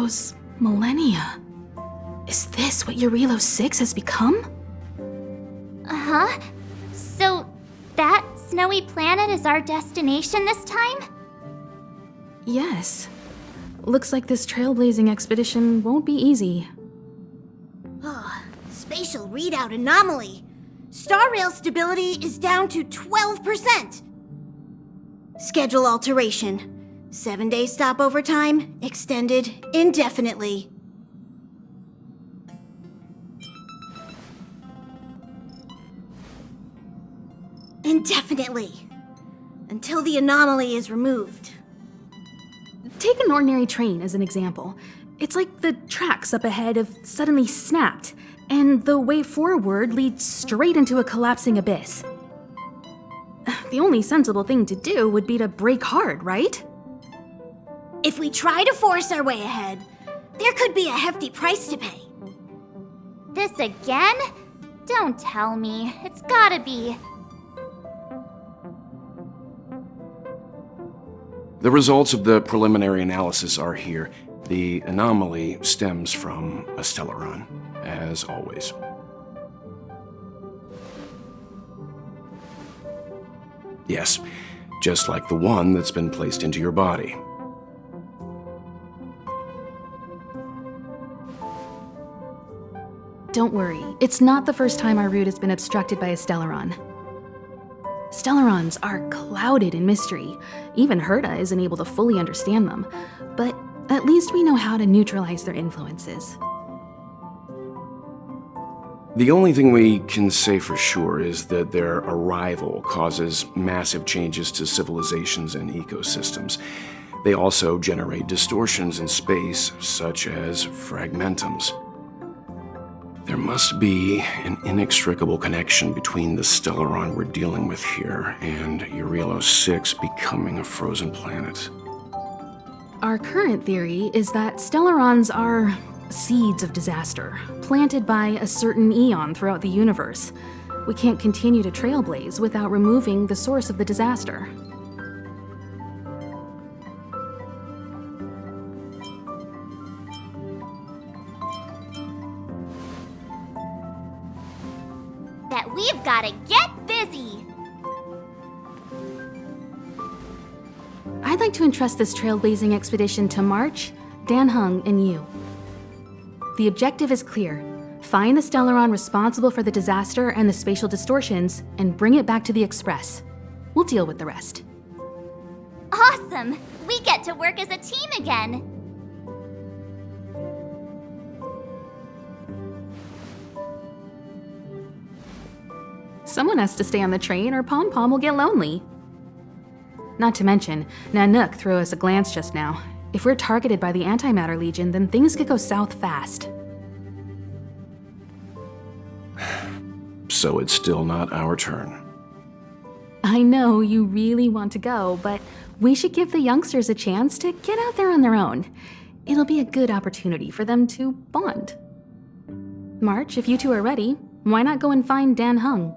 those millennia. Is this what Eurilo 6 has become? Uh-huh. So, that snowy planet is our destination this time? Yes. Looks like this trailblazing expedition won't be easy. Spatial readout anomaly. Star Rail stability is down to 12%. Schedule alteration. 7-day stopover time extended indefinitely. Indefinitely. Until the anomaly is removed. Take an ordinary train as an example. It's like the tracks up ahead have suddenly snapped, and the way forward leads straight into a collapsing abyss. The only sensible thing to do would be to brake hard, right? If we try to force our way ahead, there could be a hefty price to pay. This again? Don't tell me. It's gotta be. The results of the preliminary analysis are here. The anomaly stems from a stellaron, as always. Yes, just like the one that's been placed into your body. Don't worry, it's not the first time our route has been obstructed by a stellaron. Stellarons are clouded in mystery. Even Herta isn't able to fully understand them, but at least we know how to neutralize their influences. The only thing we can say for sure is that their arrival causes massive changes to civilizations and ecosystems. They also generate distortions in space, such as fragmentums. There must be an inextricable connection between the stellaron we're dealing with here and Eurilo 6 becoming a frozen planet. Our current theory is that stellarons are seeds of disaster, planted by a certain eon throughout the universe. We can't continue to trailblaze without removing the source of the disaster. That we've gotta get busy! I'd like to entrust this trailblazing expedition to March, Dan Heng, and you. The objective is clear. Find the stellaron responsible for the disaster and the spatial distortions, and bring it back to the Express. We'll deal with the rest. Awesome! We get to work as a team again! Someone has to stay on the train or Pom Pom will get lonely. Not to mention, Nanook threw us a glance just now. If we're targeted by the Antimatter Legion, then things could go south fast. So it's still not our turn. I know you really want to go, but we should give the youngsters a chance to get out there on their own. It'll be a good opportunity for them to bond. March, if you two are ready, why not go and find Dan Heng?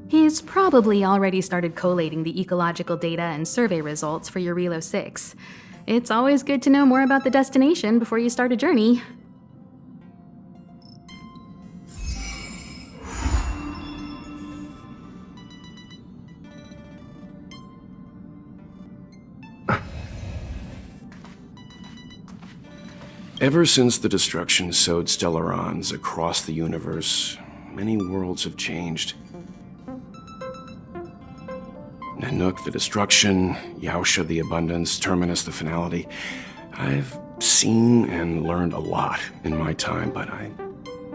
He's probably already started collating the ecological data and survey results for Eurilo 6. It's always good to know more about the destination before you start a journey. Ever since the destruction sowed stellarons across the universe, many worlds have changed. Nanook the destruction, Yaosha the abundance, Terminus the finality. I've seen and learned a lot in my time, but I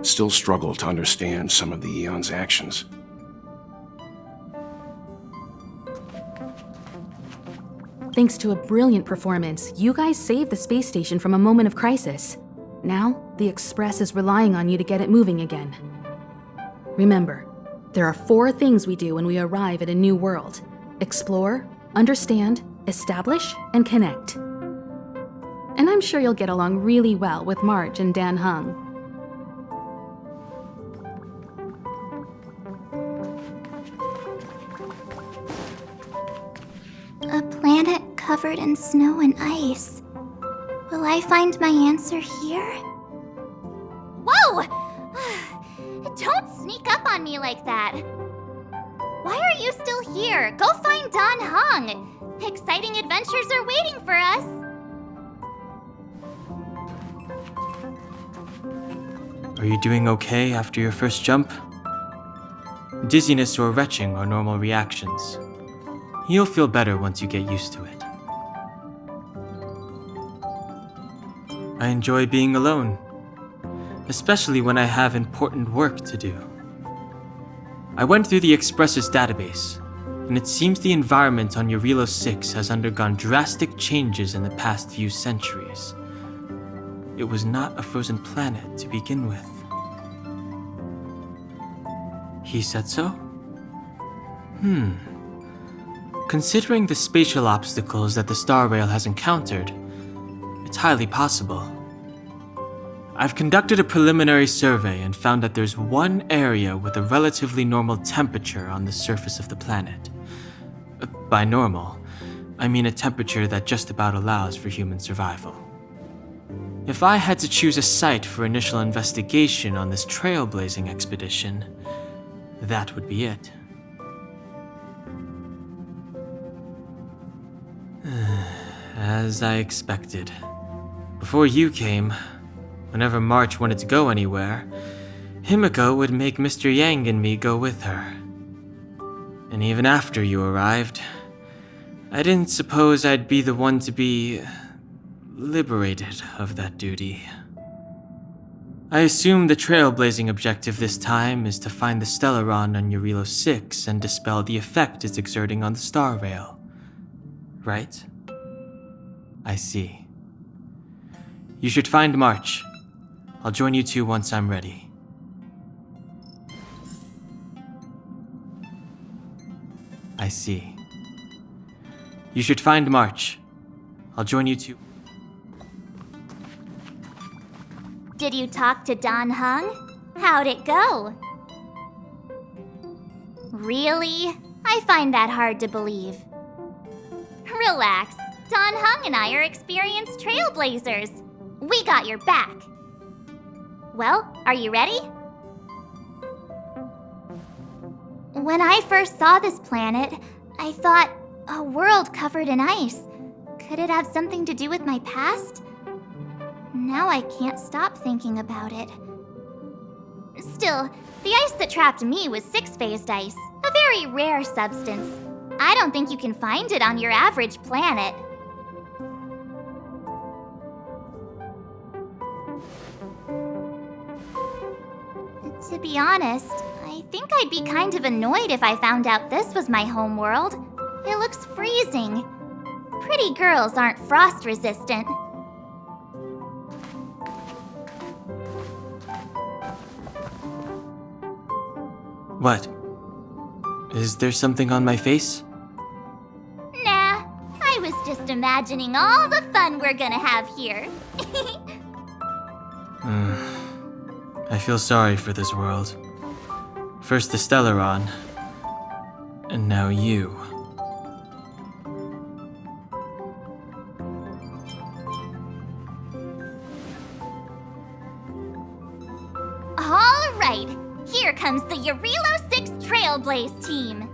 still struggle to understand some of the Eon's actions. Thanks to a brilliant performance, you guys saved the space station from a moment of crisis. Now, the Express is relying on you to get it moving again. Remember, there are 4 things we do when we arrive at a new world: explore, understand, establish, and connect. And I'm sure you'll get along really well with March and Dan Heng. A planet covered in snow and ice. Will Will I find my answer here? Whoa! Don't sneak up on me like that. Why are you still here? Go find Dan Heng. Exciting adventures are waiting for us. Are you doing okay after your first jump? Dizziness or retching are normal reactions. You'll feel better once you get used to it. I enjoy being alone, especially when I have important work to do. I went through the Express's database, and it seems the environment on Eurilo 6 has undergone drastic changes in the past few centuries. It was not a frozen planet to begin with. He said so? Considering the spatial obstacles that the Star Rail has encountered, it's highly possible. I've conducted a preliminary survey and found that there's one area with a relatively normal temperature on the surface of the planet. By normal, I mean a temperature that just about allows for human survival. If I had to choose a site for initial investigation on this trailblazing expedition, that would be it. As I expected. Before you came, whenever March wanted to go anywhere, Himiko would make Mr. Yang and me go with her. And even after you arrived, I didn't suppose I'd be the one to be liberated of that duty. I assume the trailblazing objective this time is to find the Stellaron on Eurilo 6 and dispel the effect it's exerting on the Star Rail. Right? I see. You should find March. I'll join you two once I'm ready. I see. You should find March. I'll join you two. Did you talk to Dan Heng? How'd it go? Really? I find that hard to believe. Relax. Dan Heng and I are experienced trailblazers. We got your back. Well, are you ready? When I first saw this planet, I thought, a world covered in ice. Could it have something to do with my past? Now I can't stop thinking about it. Still, the ice that trapped me was six-phased ice, a very rare substance. I don't think you can find it on your average planet. To be honest, I think I'd be kind of annoyed if I found out this was my home world. It looks freezing. Pretty girls aren't frost resistant. What? Is there something on my face? Nah, I was just imagining all the fun we're gonna have here. I feel sorry for this world. First the Stellaron, and now you. All right, here comes the Eurilo 6 Trailblaze team.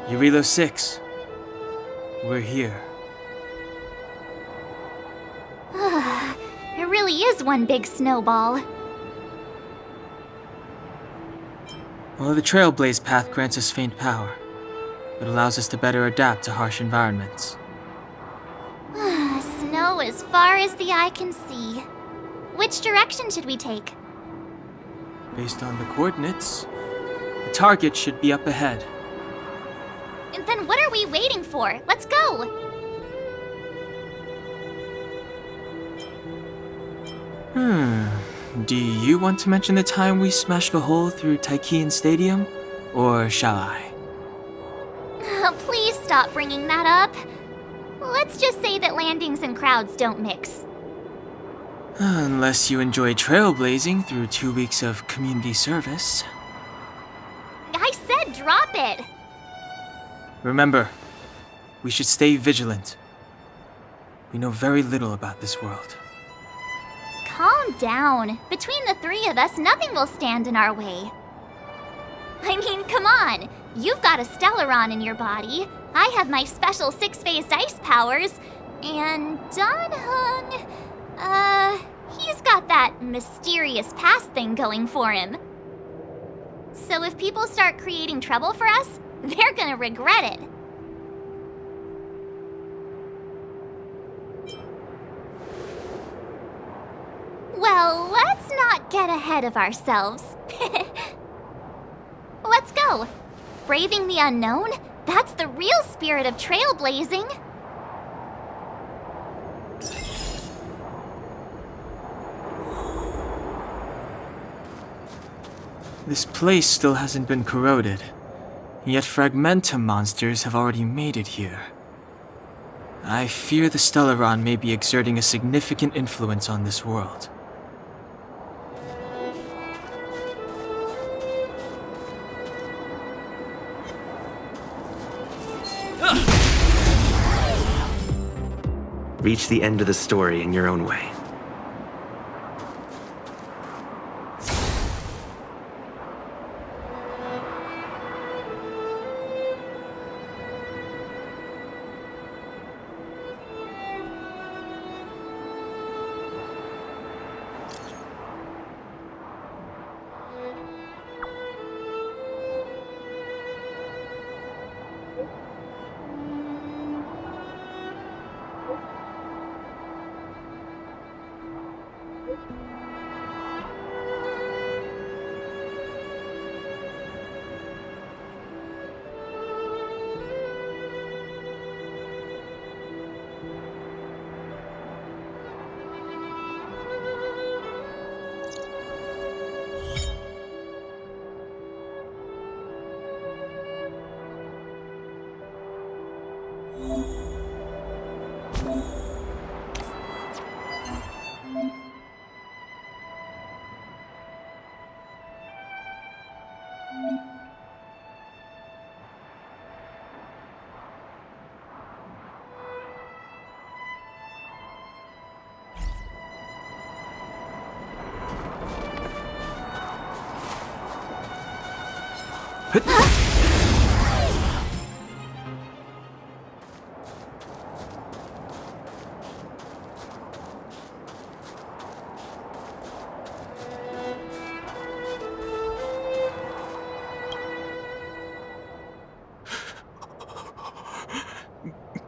Eurilo 6. We're here. It really is one big snowball. Well, the Trailblaze path grants us faint power. It allows us to better adapt to harsh environments. Snow as far as the eye can see. Which direction should we take? Based on the coordinates, the target should be up ahead. Then what are we waiting for? Let's go! Do you want to mention the time we smashed a hole through Taikian Stadium? Or shall I? Please stop bringing that up. Let's just say that landings and crowds don't mix. Unless you enjoy trailblazing through 2 weeks of community service. I said drop it! Remember, we should stay vigilant. We know very little about this world. Calm down. Between the three of us, nothing will stand in our way. I mean, come on. You've got a Stellaron in your body. I have my special 6-phased ice powers. And Danhung, he's got that mysterious past thing going for him. So if people start creating trouble for us, they're gonna regret it. Well, let's not get ahead of ourselves. Let's go. Braving the unknown? That's the real spirit of trailblazing. This place still hasn't been corroded, yet Fragmentum monsters have already made it here. I fear the Stellaron may be exerting a significant influence on this world. Reach the end of the story in your own way.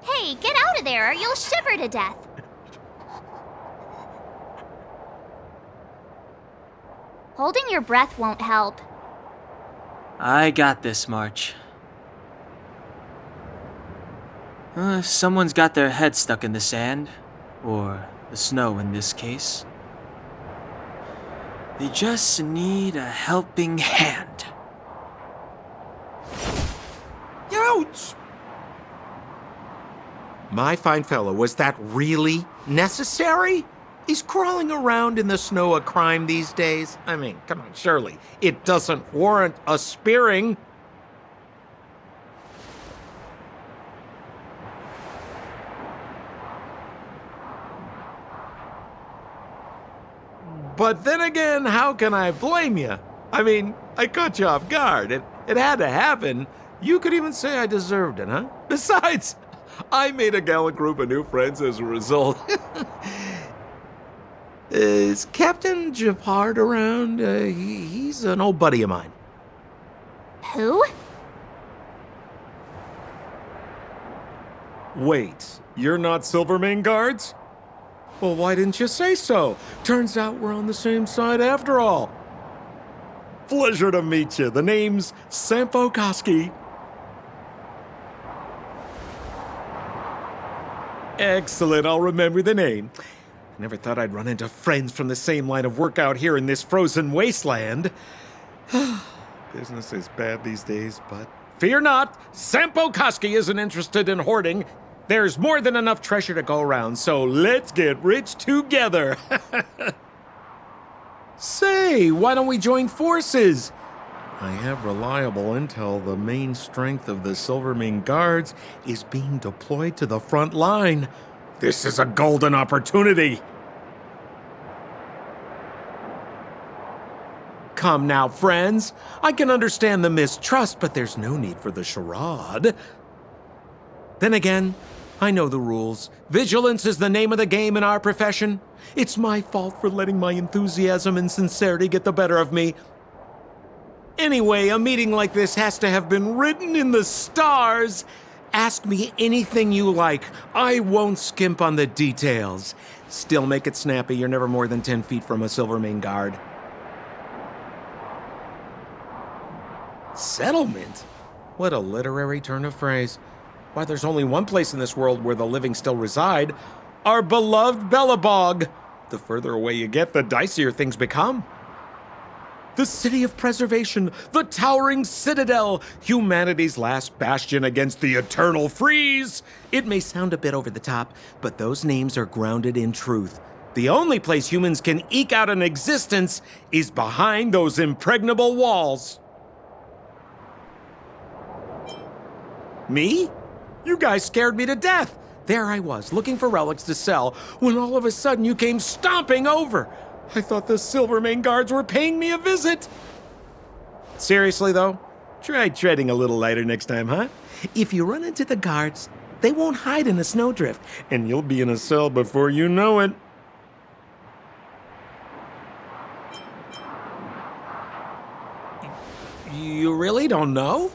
Hey, get out of there or you'll shiver to death. Holding your breath won't help. I got this, March. If someone's got their head stuck in the sand, or the snow in this case, they just need a helping hand. Ouch! My fine fellow, was that really necessary? Is crawling around in the snow a crime these days? I mean, come on, surely. It doesn't warrant a spearing. But then again, how can I blame you? I mean, I caught you off guard. It had to happen. You could even say I deserved it, huh? Besides, I made a gallant group of new friends as a result. Is Captain Japard around? He's an old buddy of mine. Who? Wait, you're not Silvermane guards? Well, why didn't you say so? Turns out we're on the same side after all. Pleasure to meet you. The name's Sampo Koski. Excellent, I'll remember the name. I never thought I'd run into friends from the same line of work out here in this frozen wasteland. Business is bad these days, but fear not, Sampo Koski isn't interested in hoarding. There's more than enough treasure to go around, so let's get rich together. Say, why don't we join forces? I have reliable intel the main strength of the Silvermane Guards is being deployed to the front line. This is a golden opportunity. Come now, friends. I can understand the mistrust, but there's no need for the charade. Then again, I know the rules. Vigilance is the name of the game in our profession. It's my fault for letting my enthusiasm and sincerity get the better of me. Anyway, a meeting like this has to have been written in the stars. Ask me anything you like. I won't skimp on the details. Still make it snappy. You're never more than 10 feet from a Silvermane Guard. Settlement? What a literary turn of phrase. Why, there's only one place in this world where the living still reside. Our beloved Belobog. The further away you get, the dicier things become. The city of preservation, the towering citadel, humanity's last bastion against the eternal freeze. It may sound a bit over the top, but those names are grounded in truth. The only place humans can eke out an existence is behind those impregnable walls. Me? You guys scared me to death. There I was, looking for relics to sell, when all of a sudden you came stomping over. I thought the Silvermane Guards were paying me a visit. Seriously, though, try treading a little lighter next time, huh? If you run into the guards, they won't hide in a snowdrift, and you'll be in a cell before you know it. You really don't know?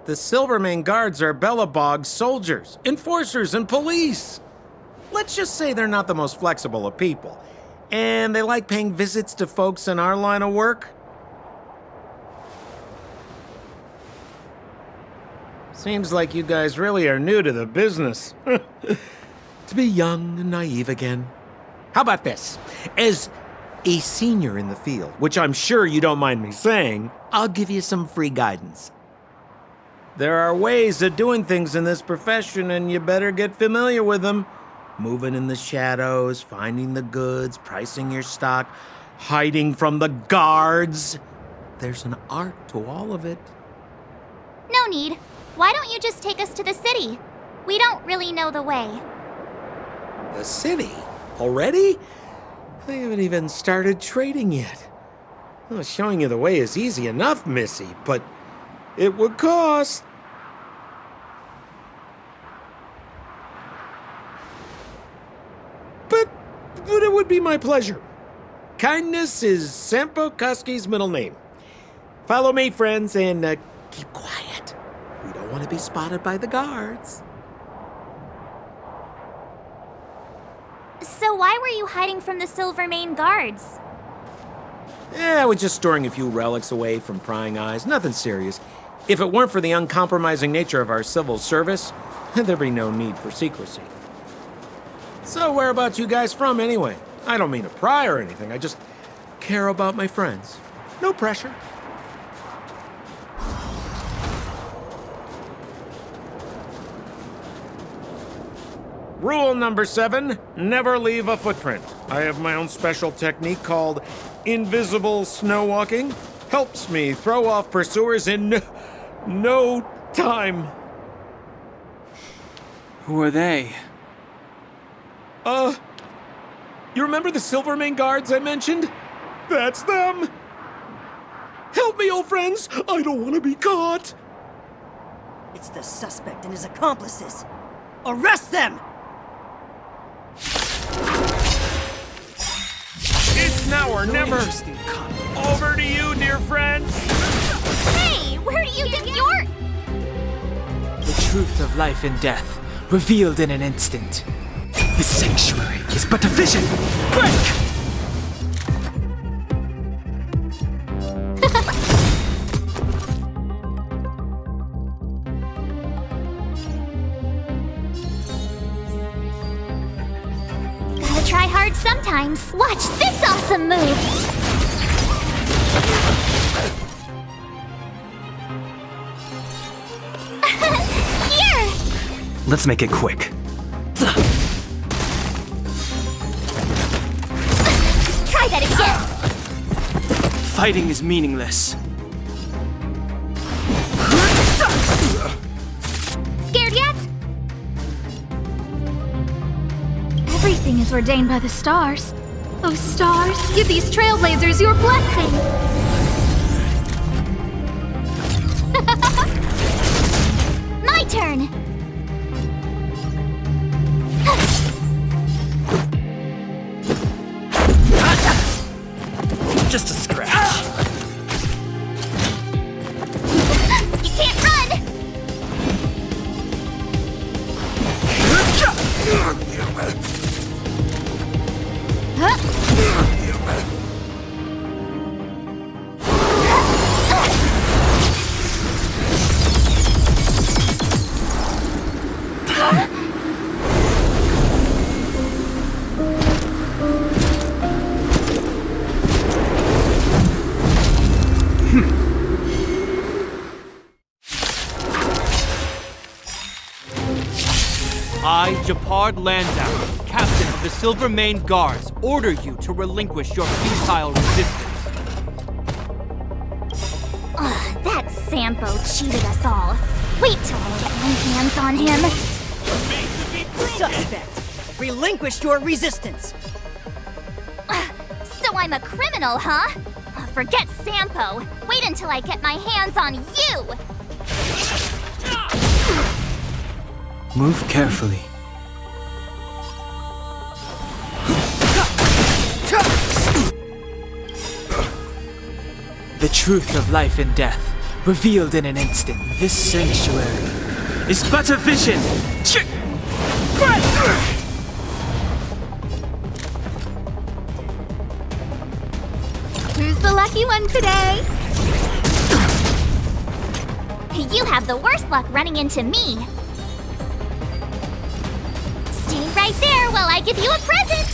The Silvermane Guards are Belobog's soldiers, enforcers, and police. Let's just say they're not the most flexible of people. And they like paying visits to folks in our line of work. Seems like you guys really are new to the business. To be young and naive again. How about this? As a senior in the field, which I'm sure you don't mind me saying, I'll give you some free guidance. There are ways of doing things in this profession, and you better get familiar with them. Moving in the shadows, finding the goods, pricing your stock, hiding from the guards. There's an art to all of it. No need. Why don't you just take us to the city? We don't really know the way. The city? Already? They haven't even started trading yet. Well, showing you the way is easy enough, Missy, but it would cost. But it would be my pleasure. Kindness is Sampo Koski's middle name. Follow me, friends, and keep quiet. We don't want to be spotted by the guards. So why were you hiding from the Silvermane Guards? I was just storing a few relics away from prying eyes. Nothing serious. If it weren't for the uncompromising nature of our civil service, there'd be no need for secrecy. So whereabouts you guys from, anyway? I don't mean to pry or anything. I just care about my friends. No pressure. Rule number 7, never leave a footprint. I have my own special technique called invisible snow walking. Helps me throw off pursuers in no time. Who are they? You remember the Silvermane Guards I mentioned? That's them! Help me, old friends! I don't want to be caught! It's the suspect and his accomplices. Arrest them! It's now or never! Over to you, dear friends! Hey, where do you get your... The truth of life and death, revealed in an instant. The sanctuary is but a vision! Break! Gotta try hard sometimes. Watch this awesome move! Let's make it quick. Try that again! Fighting is meaningless. Scared yet? Everything is ordained by the stars. Oh, stars, give these trailblazers your blessing! My turn! Just a scratch. You can't run! I, Japard Landau, captain of the Silver Mane Guards, order you to relinquish your futile resistance. That Sampo cheated us all. Wait till I get my hands on him. Suspect! Relinquish your resistance! So I'm a criminal, huh? Forget Sampo. Wait until I get my hands on you! Move carefully. The truth of life and death, revealed in an instant. This sanctuary is but a vision. Who's the lucky one today? You have the worst luck running into me. Stay right there while I give you a present!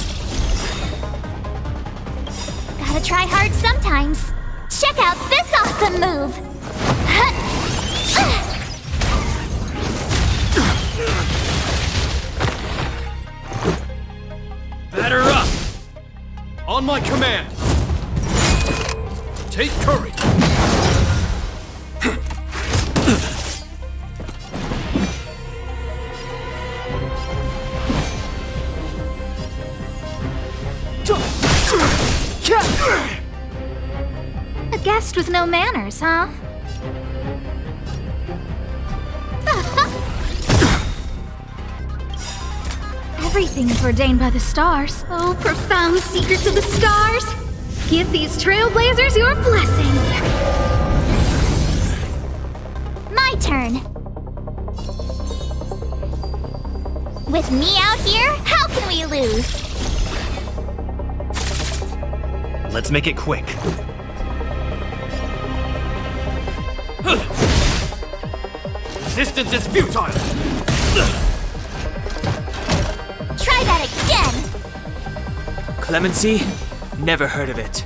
Gotta try hard sometimes. Check out this awesome move! Batter up! On my command! Take courage! A guest with no manners, huh? Everything is ordained by the stars. Oh, profound secrets of the stars! Give these trailblazers your blessing! My turn. With me out here, how can we lose? Let's make it quick. Resistance is futile! Try that again! Clemency? Never heard of it.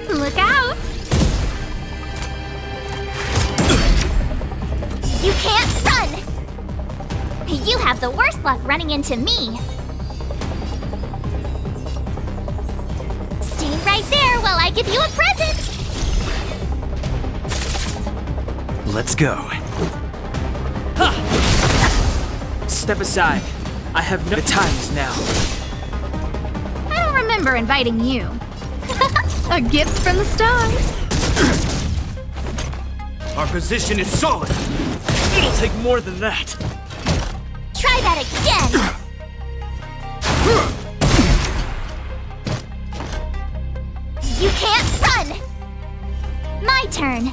Look out! You can't run! You have the worst luck running into me. Stay right there while I give you a present! Let's go. Step aside. I have no times now. I don't remember inviting you. A gift from the stars. Our position is solid! It'll take more than that! Try that again! You can't run! My turn.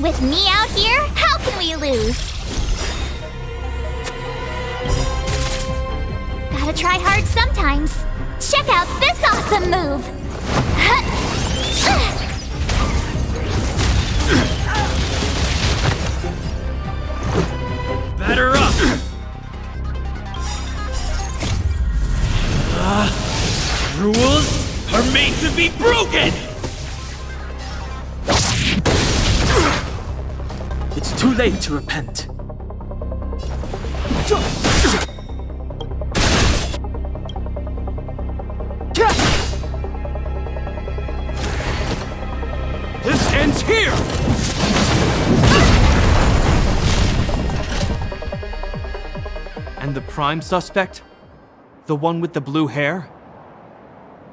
With me out here, how can we lose? Gotta try hard sometimes. Check out this awesome move! Batter up! too late to repent. This ends here! And the prime suspect? The one with the blue hair?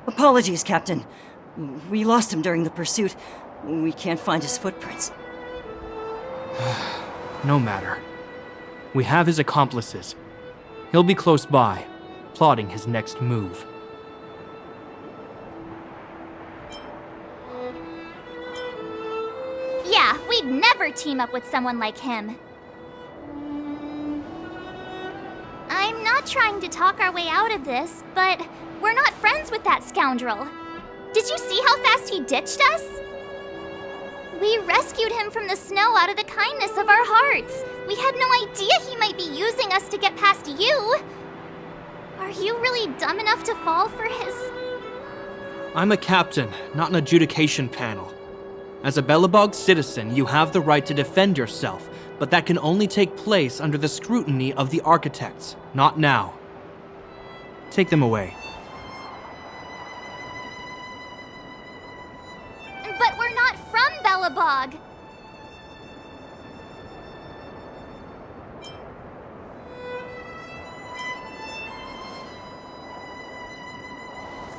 Apologies, Captain. We lost him during the pursuit. We can't find his footprints. No matter. We have his accomplices. He'll be close by, plotting his next move. Yeah, we'd never team up with someone like him. I'm not trying to talk our way out of this, but we're not friends with that scoundrel. Did you see how fast he ditched us? We rescued him from the snow out of the kindness of our hearts. We had no idea he might be using us to get past you. Are you really dumb enough to fall for his... I'm a captain, not an adjudication panel. As a Belobog citizen, you have the right to defend yourself, but that can only take place under the scrutiny of the architects, not now. Take them away. But we're not from Belobog.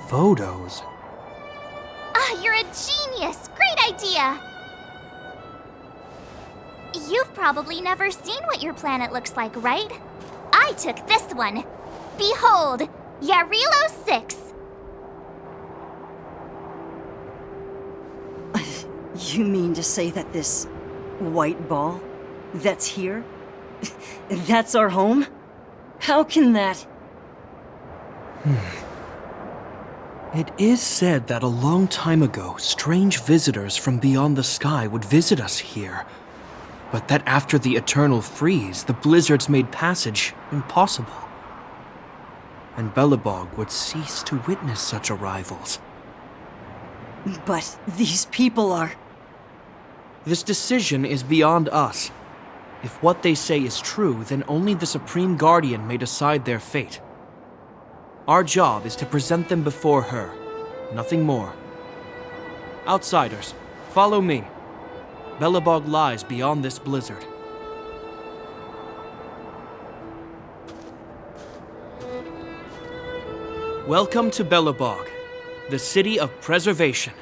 Photos? Ah, you're a genius! Great idea! You've probably never seen what your planet looks like, right? I took this one. Behold, Yarilo 6. You mean to say that this white ball that's here, that's our home? How can that... It is said that a long time ago, strange visitors from beyond the sky would visit us here. But that after the eternal freeze, the blizzards made passage impossible. And Belobog would cease to witness such arrivals. But these people are... This decision is beyond us. If what they say is true, then only the Supreme Guardian may decide their fate. Our job is to present them before her, nothing more. Outsiders, follow me. Belobog lies beyond this blizzard. Welcome to Belobog, the city of preservation.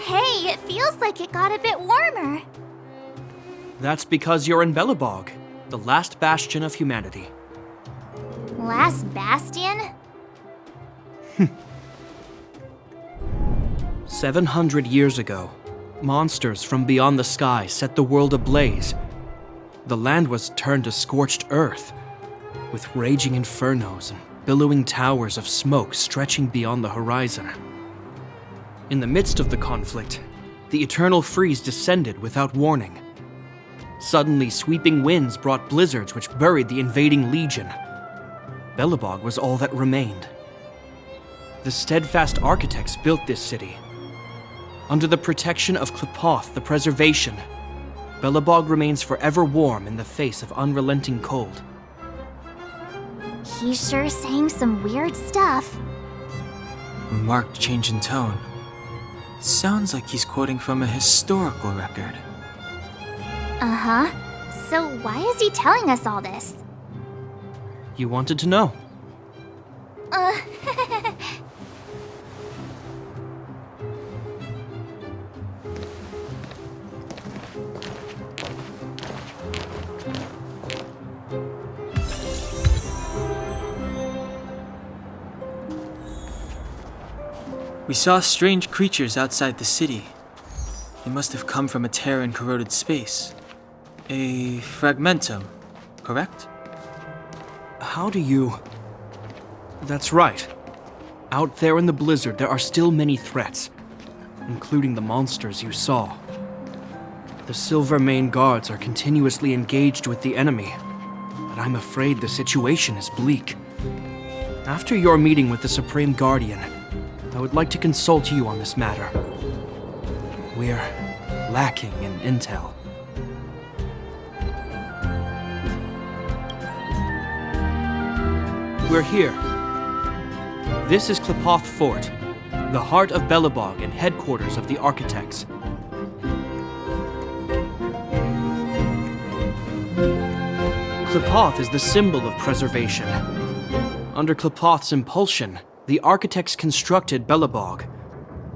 Hey, it feels like it got a bit warmer. That's because you're in Belobog, the last bastion of humanity. Last bastion? 700 years ago, monsters from beyond the sky set the world ablaze. The land was turned to scorched earth, with raging infernos and billowing towers of smoke stretching beyond the horizon. In the midst of the conflict, the eternal freeze descended without warning. Suddenly, sweeping winds brought blizzards which buried the invading legion. Belobog was all that remained. The steadfast architects built this city. Under the protection of Klipoth, the preservation, Belobog remains forever warm in the face of unrelenting cold. He's sure saying some weird stuff. A marked change in tone. Sounds like he's quoting from a historical record. Uh-huh. So why is he telling us all this? You wanted to know. We saw strange creatures outside the city. They must have come from a tear in corroded space. A fragmentum, correct? How do you... That's right. Out there in the blizzard, there are still many threats, including the monsters you saw. The Silvermane guards are continuously engaged with the enemy, but I'm afraid the situation is bleak. After your meeting with the Supreme Guardian, I would like to consult you on this matter. We're lacking in intel. We're here. This is Klipoth Fort, the heart of Belobog and headquarters of the Architects. Klipoth is the symbol of preservation. Under Klipoth's impulsion, the Architects constructed Belobog,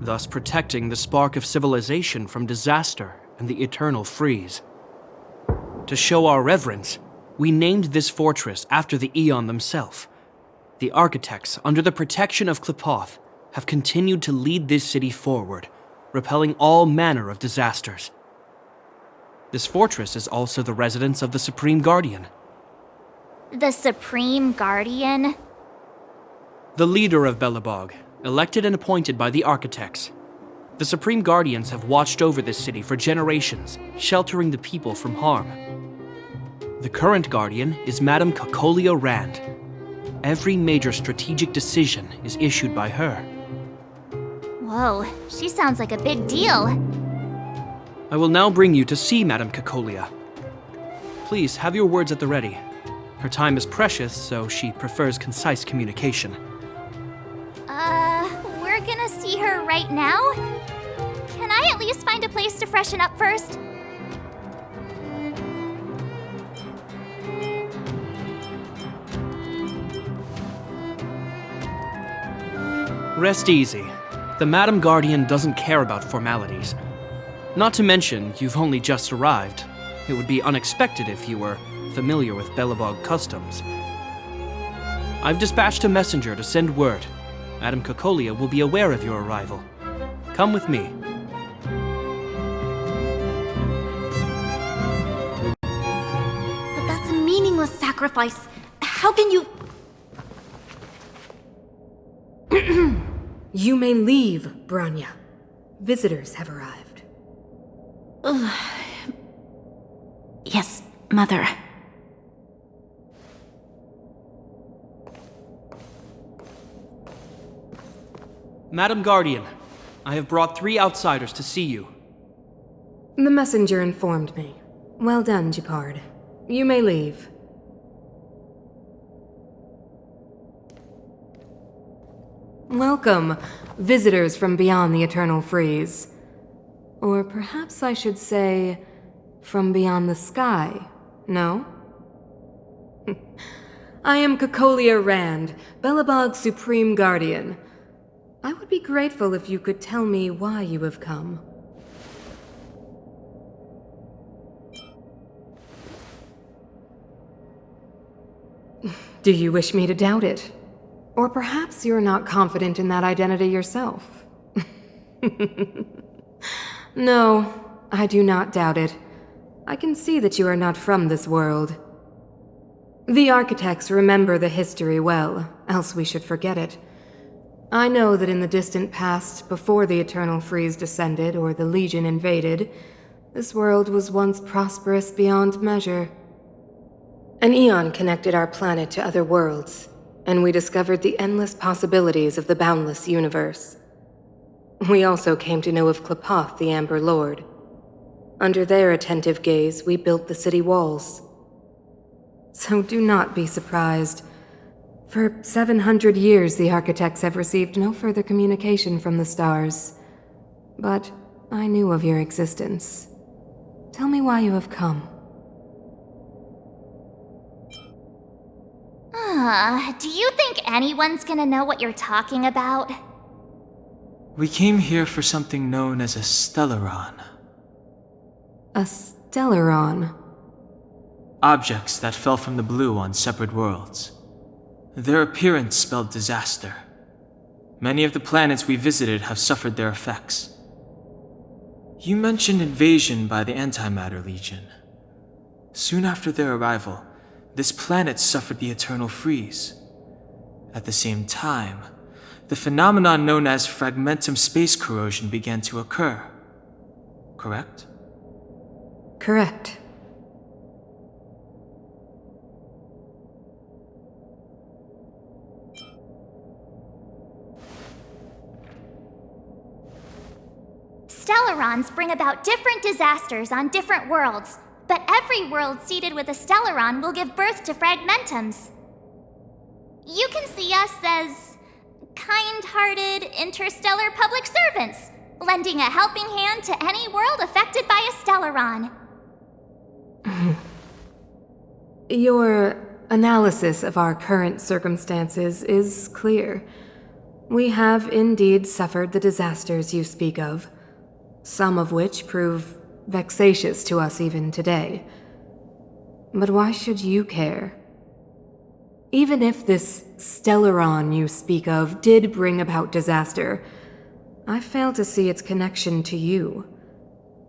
thus protecting the spark of civilization from disaster and the eternal freeze. To show our reverence, we named this fortress after the Aeon themselves. The Architects, under the protection of Klipoth, have continued to lead this city forward, repelling all manner of disasters. This fortress is also the residence of the Supreme Guardian. The Supreme Guardian? The leader of Belobog, elected and appointed by the Architects. The Supreme Guardians have watched over this city for generations, sheltering the people from harm. The current Guardian is Madame Cocolia Rand. Every major strategic decision is issued by her. Whoa, she sounds like a big deal. I will now bring you to see Madame Cocolia. Please have your words at the ready. Her time is precious, so she prefers concise communication. We're gonna see her right now? Can I at least find a place to freshen up first? Rest easy. The Madam Guardian doesn't care about formalities. Not to mention, you've only just arrived. It would be unexpected if you were familiar with Belobog customs. I've dispatched a messenger to send word. Madame Cocolia will be aware of your arrival. Come with me. But that's a meaningless sacrifice. How can you... You may leave, Bronya. Visitors have arrived. Yes, Mother. Madam Guardian, I have brought 3 outsiders to see you. The messenger informed me. Well done, Gepard. You may leave. Welcome, visitors from beyond the eternal freeze. Or perhaps I should say, from beyond the sky, no? I am Cocolia Rand, Belobog's Supreme Guardian. I would be grateful if you could tell me why you have come. Do you wish me to doubt it? Or perhaps you're not confident in that identity yourself. No, I do not doubt it. I can see that you are not from this world. The Architects remember the history well, else we should forget it. I know that in the distant past, before the Eternal Freeze descended or the Legion invaded, this world was once prosperous beyond measure. An Aeon connected our planet to other worlds, and we discovered the endless possibilities of the boundless universe. We also came to know of Klipoth, the Amber Lord. Under their attentive gaze, we built the city walls. So do not be surprised. For 700 years, the Architects have received no further communication from the stars. But I knew of your existence. Tell me why you have come. Do you think anyone's gonna know what you're talking about? We came here for something known as a Stellaron. A Stellaron? Objects that fell from the blue on separate worlds. Their appearance spelled disaster. Many of the planets we visited have suffered their effects. You mentioned invasion by the Antimatter Legion. Soon after their arrival, this planet suffered the eternal freeze. At the same time, the phenomenon known as fragmentum space corrosion began to occur. Correct? Correct. Stellarons bring about different disasters on different worlds, but every world seeded with a Stellaron will give birth to fragmentums. You can see us as kind-hearted interstellar public servants, lending a helping hand to any world affected by a Stellaron. Your analysis of our current circumstances is clear. We have indeed suffered the disasters you speak of, some of which prove vexatious to us even today. But why should you care? Even if this Stellaron you speak of did bring about disaster, I fail to see its connection to you.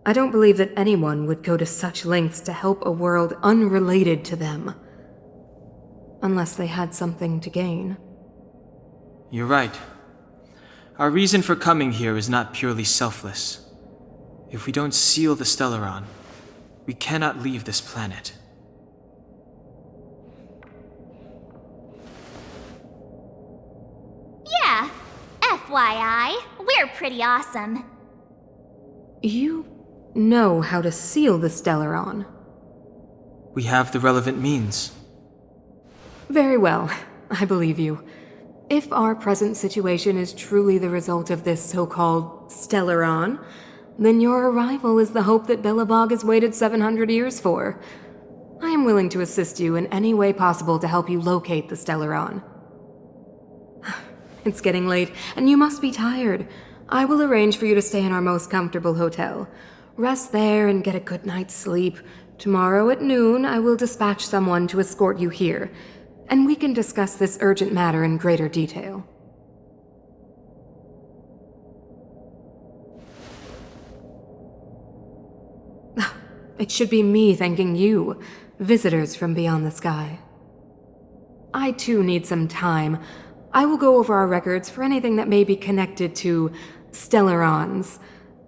I don't believe that anyone would go to such lengths to help a world unrelated to them. Unless they had something to gain. You're right. Our reason for coming here is not purely selfless. If we don't seal the Stellaron, we cannot leave this planet. Yeah, FYI, we're pretty awesome. You know how to seal the Stellaron. We have the relevant means. Very well, I believe you. If our present situation is truly the result of this so-called Stellaron, then your arrival is the hope that Belobog has waited 700 years for. I am willing to assist you in any way possible to help you locate the Stellaron. It's getting late, and you must be tired. I will arrange for you to stay in our most comfortable hotel. Rest there and get a good night's sleep. Tomorrow at noon, I will dispatch someone to escort you here, and we can discuss this urgent matter in greater detail. It should be me thanking you, visitors from beyond the sky. I too need some time. I will go over our records for anything that may be connected to Stellarons.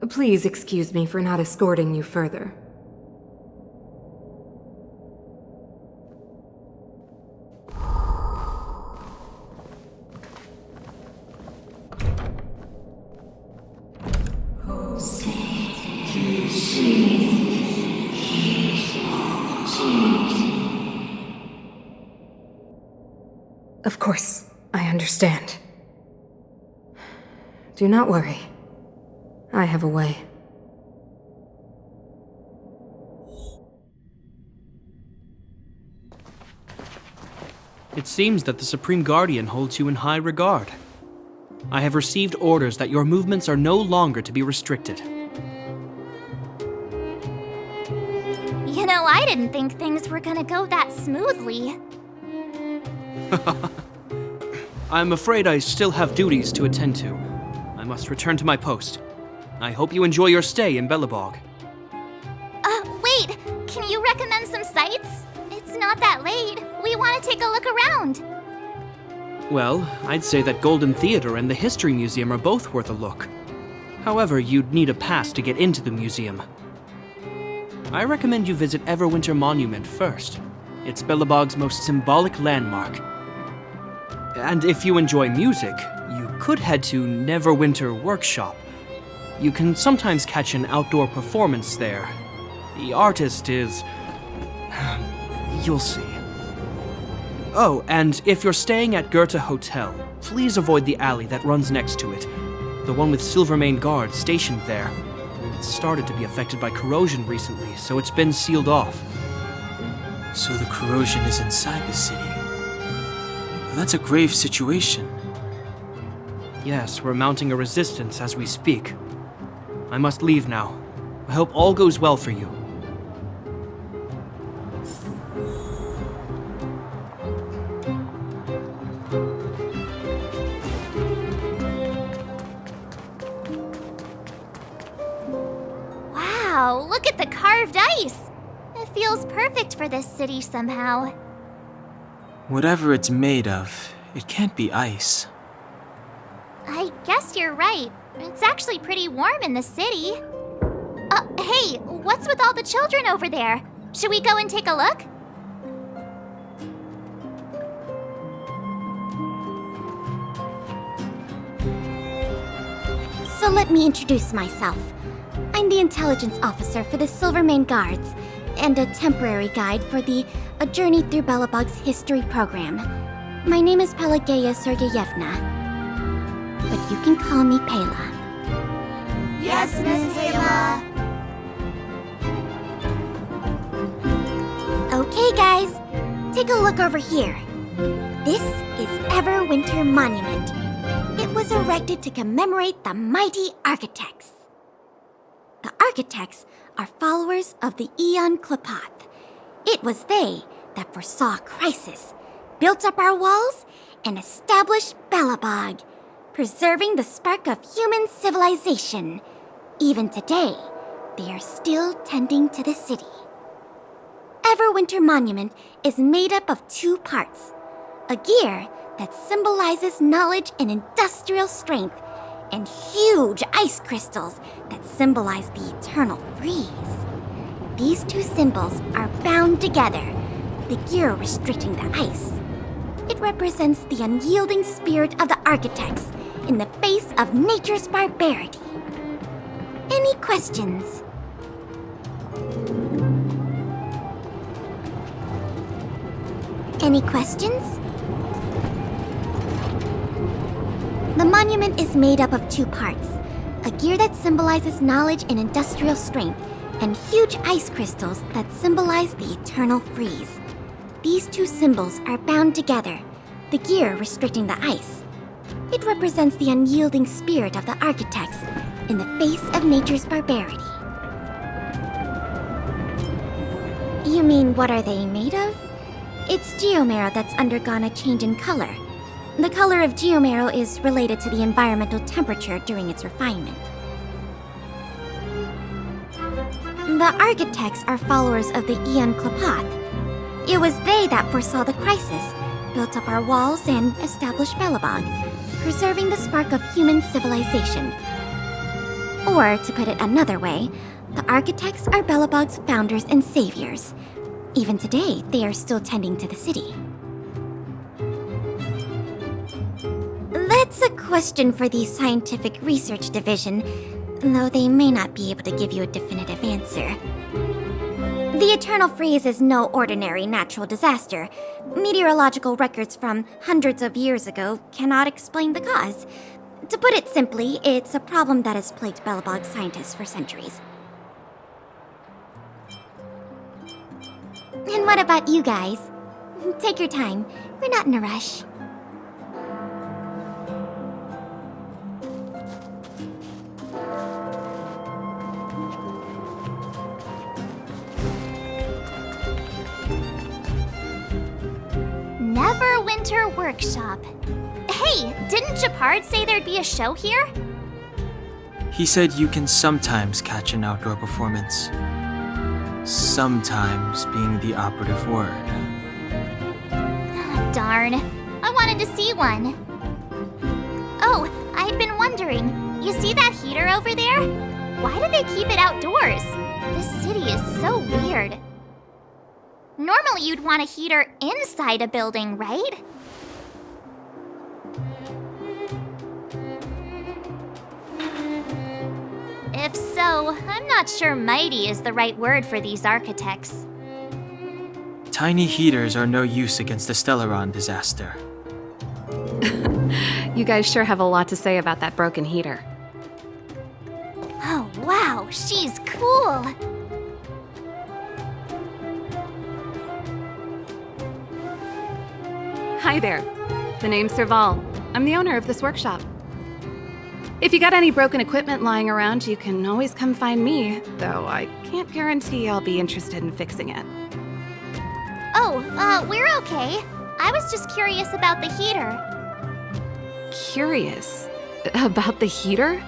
Please excuse me for not escorting you further. Of course, I understand. Do not worry. I have a way. It seems that the Supreme Guardian holds you in high regard. I have received orders that your movements are no longer to be restricted. You know, I didn't think things were gonna go that smoothly. I'm afraid I still have duties to attend to. I must return to my post. I hope you enjoy your stay in Belobog. Wait! Can you recommend some sites? It's not that late. We want to take a look around. Well, I'd say that Golden Theater and the History Museum are both worth a look. However, you'd need a pass to get into the museum. I recommend you visit Everwinter Monument first. It's Belobog's most symbolic landmark. And if you enjoy music, you could head to Neverwinter Workshop. You can sometimes catch an outdoor performance there. The artist is... you'll see. Oh, and if you're staying at Goethe Hotel, please avoid the alley that runs next to it. The one with Silvermane guards stationed there. It's started to be affected by corrosion recently, so it's been sealed off. So the corrosion is inside the city. That's a grave situation. Yes, we're mounting a resistance as we speak. I must leave now. I hope all goes well for you. Wow, look at the carved ice! It feels perfect for this city somehow. Whatever it's made of, it can't be ice. I guess you're right. It's actually pretty warm in the city. Hey, what's with all the children over there? Should we go and take a look? So let me introduce myself. I'm the intelligence officer for the Silvermane Guards, and a temporary guide for the A Journey Through Belobog's history program. My name is Pelageya Sergeyevna, but you can call me Pela. Yes, Miss Pela. Okay, guys, take a look over here. This is Everwinter Monument. It was erected to commemorate the mighty architects. The architects are followers of the Aeon Klapath. It was they that foresaw crisis, built up our walls, and established Belobog, preserving the spark of human civilization. Even today, they are still tending to the city. Everwinter Monument is made up of 2 parts. A gear that symbolizes knowledge and industrial strength, and huge ice crystals that symbolize the eternal freeze. These 2 symbols are bound together, the gear restricting the ice. It represents the unyielding spirit of the architects in the face of nature's barbarity. Any questions? Any questions? The monument is made up of 2 parts. A gear that symbolizes knowledge and industrial strength, and huge ice crystals that symbolize the eternal freeze. These 2 symbols are bound together, the gear restricting the ice. It represents the unyielding spirit of the architects in the face of nature's barbarity. You mean, what are they made of? It's geomarrow that's undergone a change in color. The color of geomarrow is related to the environmental temperature during its refinement. The architects are followers of the Aeon Klapath. It was they that foresaw the crisis, built up our walls, and established Belobog, preserving the spark of human civilization. Or, to put it another way, the architects are Belobog's founders and saviors. Even today, they are still tending to the city. That's a question for the Scientific Research Division, though they may not be able to give you a definitive answer. The Eternal Freeze is no ordinary natural disaster. Meteorological records from hundreds of years ago cannot explain the cause. To put it simply, it's a problem that has plagued Belobog scientists for centuries. And what about you guys? Take your time. We're not in a rush. Everwinter Workshop. Hey, didn't Japard say there'd be a show here? He said you can sometimes catch an outdoor performance. Sometimes being the operative word. Darn. I wanted to see one. Oh, I'd been wondering. You see that heater over there? Why do they keep it outdoors? This city is so weird. Normally you'd want a heater inside a building, right? If so, I'm not sure mighty is the right word for these architects. Tiny heaters are no use against the Stellaron disaster. You guys sure have a lot to say about that broken heater. Oh, wow, she's cool. Hi there. The name's Serval. I'm the owner of this workshop. If you got any broken equipment lying around, you can always come find me, though I can't guarantee I'll be interested in fixing it. Oh, we're okay. I was just curious about the heater. Curious? About the heater?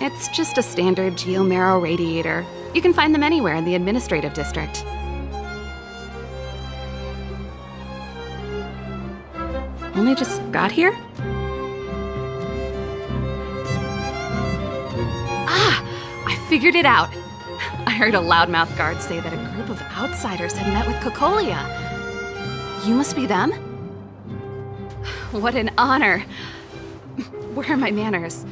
It's just a standard geomarrow radiator. You can find them anywhere in the administrative district. only just got here? Ah! I figured it out! I heard a loudmouth guard say that a group of outsiders had met with Cocolia. You must be them? What an honor. Where are my manners?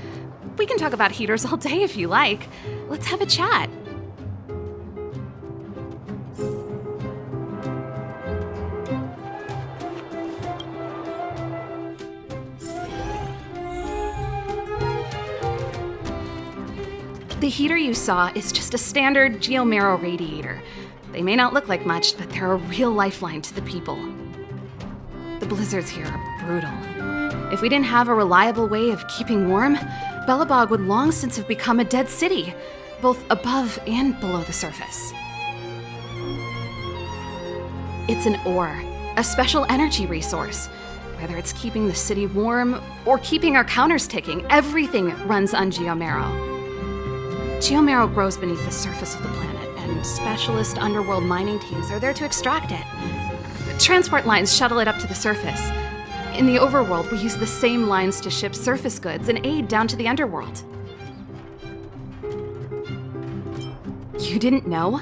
We can talk about heaters all day if you like. Let's have a chat. The heater you saw is just a standard geomarrow radiator. They may not look like much, but they're a real lifeline to the people. The blizzards here are brutal. If we didn't have a reliable way of keeping warm, Belobog would long since have become a dead city, both above and below the surface. It's an ore, a special energy resource. Whether it's keeping the city warm or keeping our counters ticking, everything runs on geomarrow. Geomarrow grows beneath the surface of the planet, and specialist underworld mining teams are there to extract it. Transport lines shuttle it up to the surface. In the overworld, we use the same lines to ship surface goods and aid down to the underworld. You didn't know?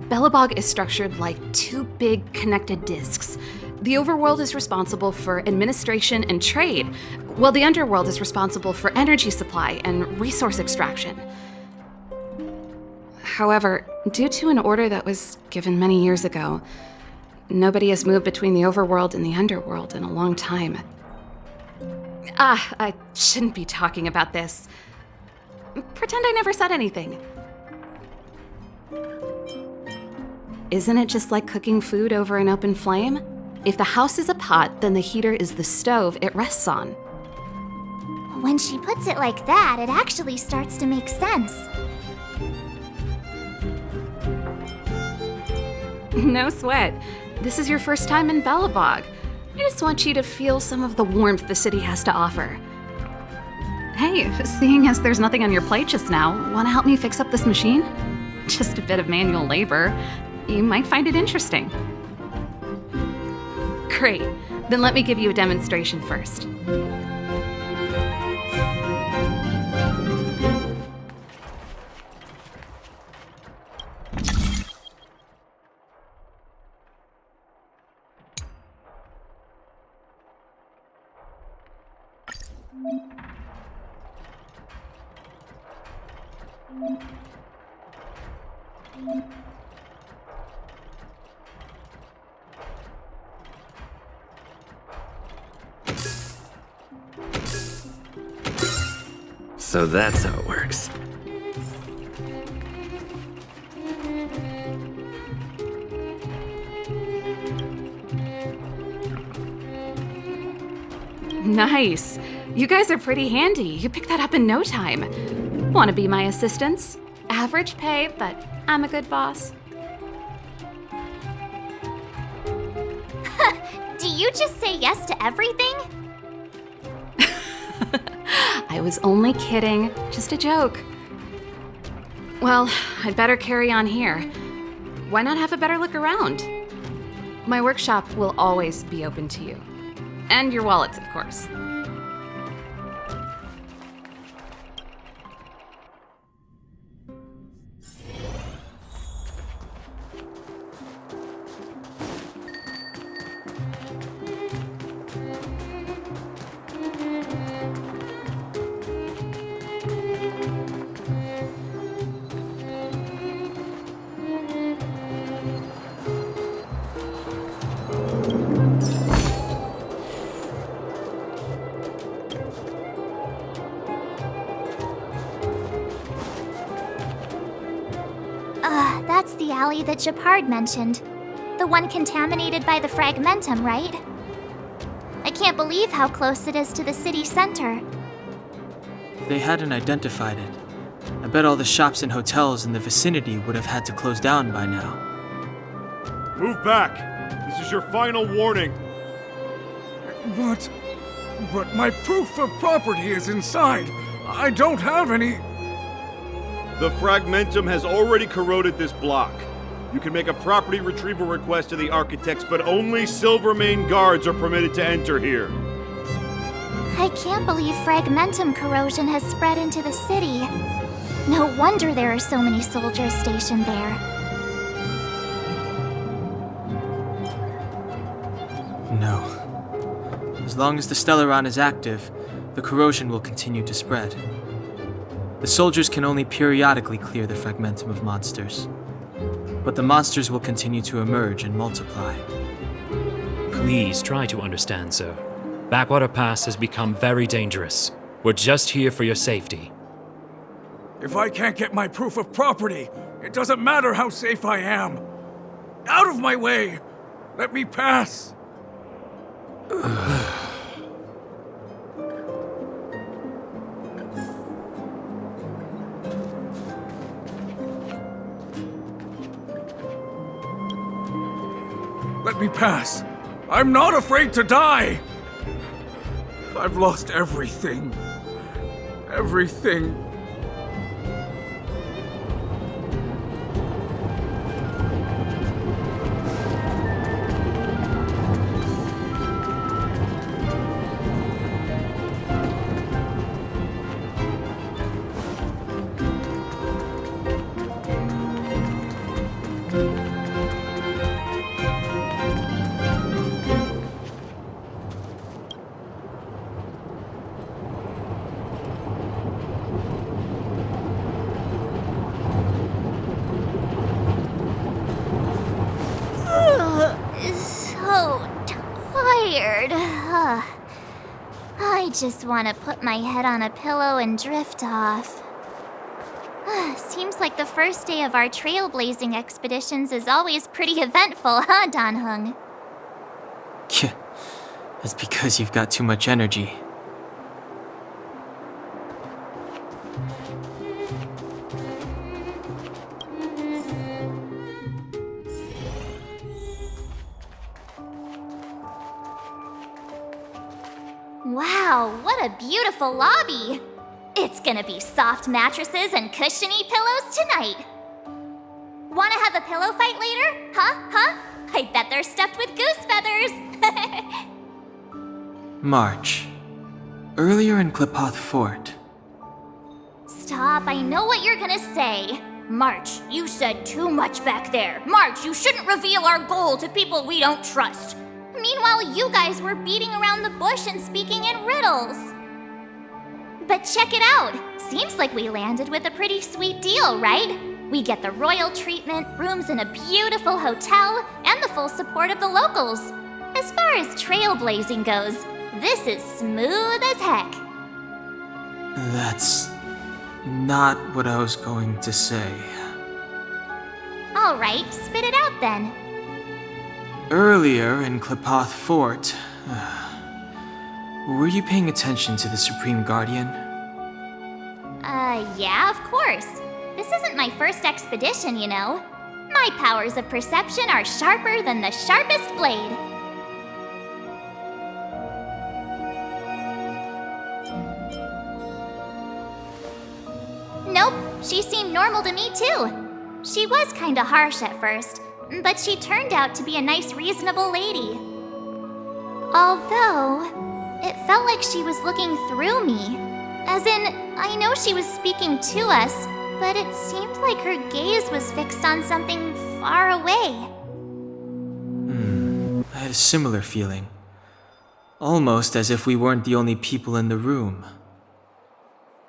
Belobog is structured like two big connected disks. The overworld is responsible for administration and trade, while the underworld is responsible for energy supply and resource extraction. However, due to an order that was given many years ago, nobody has moved between the overworld and the underworld in a long time. I shouldn't be talking about this. Pretend I never said anything. Isn't it just like cooking food over an open flame? If the house is a pot, then the heater is the stove it rests on. When she puts it like that, it actually starts to make sense. No sweat. This is your first time in Belobog. I just want you to feel some of the warmth the city has to offer. Hey, seeing as there's nothing on your plate just now, want to help me fix up this machine? Just a bit of manual labor. You might find it interesting. Great. Then let me give you a demonstration first. So that's how it works. Nice. You guys are pretty handy. You picked that up in no time. Want to be my assistants? Average pay, but I'm a good boss. Do you just say yes to everything? I was only kidding. Just a joke. Well, I'd better carry on here. Why not have a better look around? My workshop will always be open to you. And your wallets, of course. That's the alley that Japard mentioned. The one contaminated by the fragmentum, right? I can't believe how close it is to the city center. If they hadn't identified it, I bet all the shops and hotels in the vicinity would have had to close down by now. Move back! This is your final warning. But my proof of property is inside. I don't have any... The fragmentum has already corroded this block. You can make a property retrieval request to the architects, but only Silvermane guards are permitted to enter here. I can't believe fragmentum corrosion has spread into the city. No wonder there are so many soldiers stationed there. No. As long as the Stellaron is active, the corrosion will continue to spread. The soldiers can only periodically clear the fragmentum of monsters. But the monsters will continue to emerge and multiply. Please try to understand, sir. Backwater Pass has become very dangerous. We're just here for your safety. If I can't get my proof of property, it doesn't matter how safe I am. Out of my way! Let me pass! Let me pass. I'm not afraid to die! I've lost everything. Everything. I just want to put my head on a pillow and drift off. Seems like the first day of our trailblazing expeditions is always pretty eventful, huh, Danhung? Yeah, that's because you've got too much energy. Wow, what a beautiful lobby! It's gonna be soft mattresses and cushiony pillows tonight. Wanna have a pillow fight later? Huh? I bet they're stuffed with goose feathers! March. Earlier in Klipoth Fort. Stop, I know what you're gonna say. March, you said too much back there. March, you shouldn't reveal our goal to people we don't trust. Meanwhile, you guys were beating around the bush and speaking in riddles. But check it out. Seems like we landed with a pretty sweet deal, right? We get the royal treatment, rooms in a beautiful hotel, and the full support of the locals. As far as trailblazing goes, this is smooth as heck. That's not what I was going to say. All right, spit it out then. Earlier in Klipoth Fort, were you paying attention to the Supreme Guardian? Yeah, of course. This isn't my first expedition, you know. My powers of perception are sharper than the sharpest blade. Nope, she seemed normal to me too. She was kinda harsh at first, but she turned out to be a nice, reasonable lady. Although, it felt like she was looking through me. As in, I know she was speaking to us, but it seemed like her gaze was fixed on something far away. I had a similar feeling. Almost as if we weren't the only people in the room.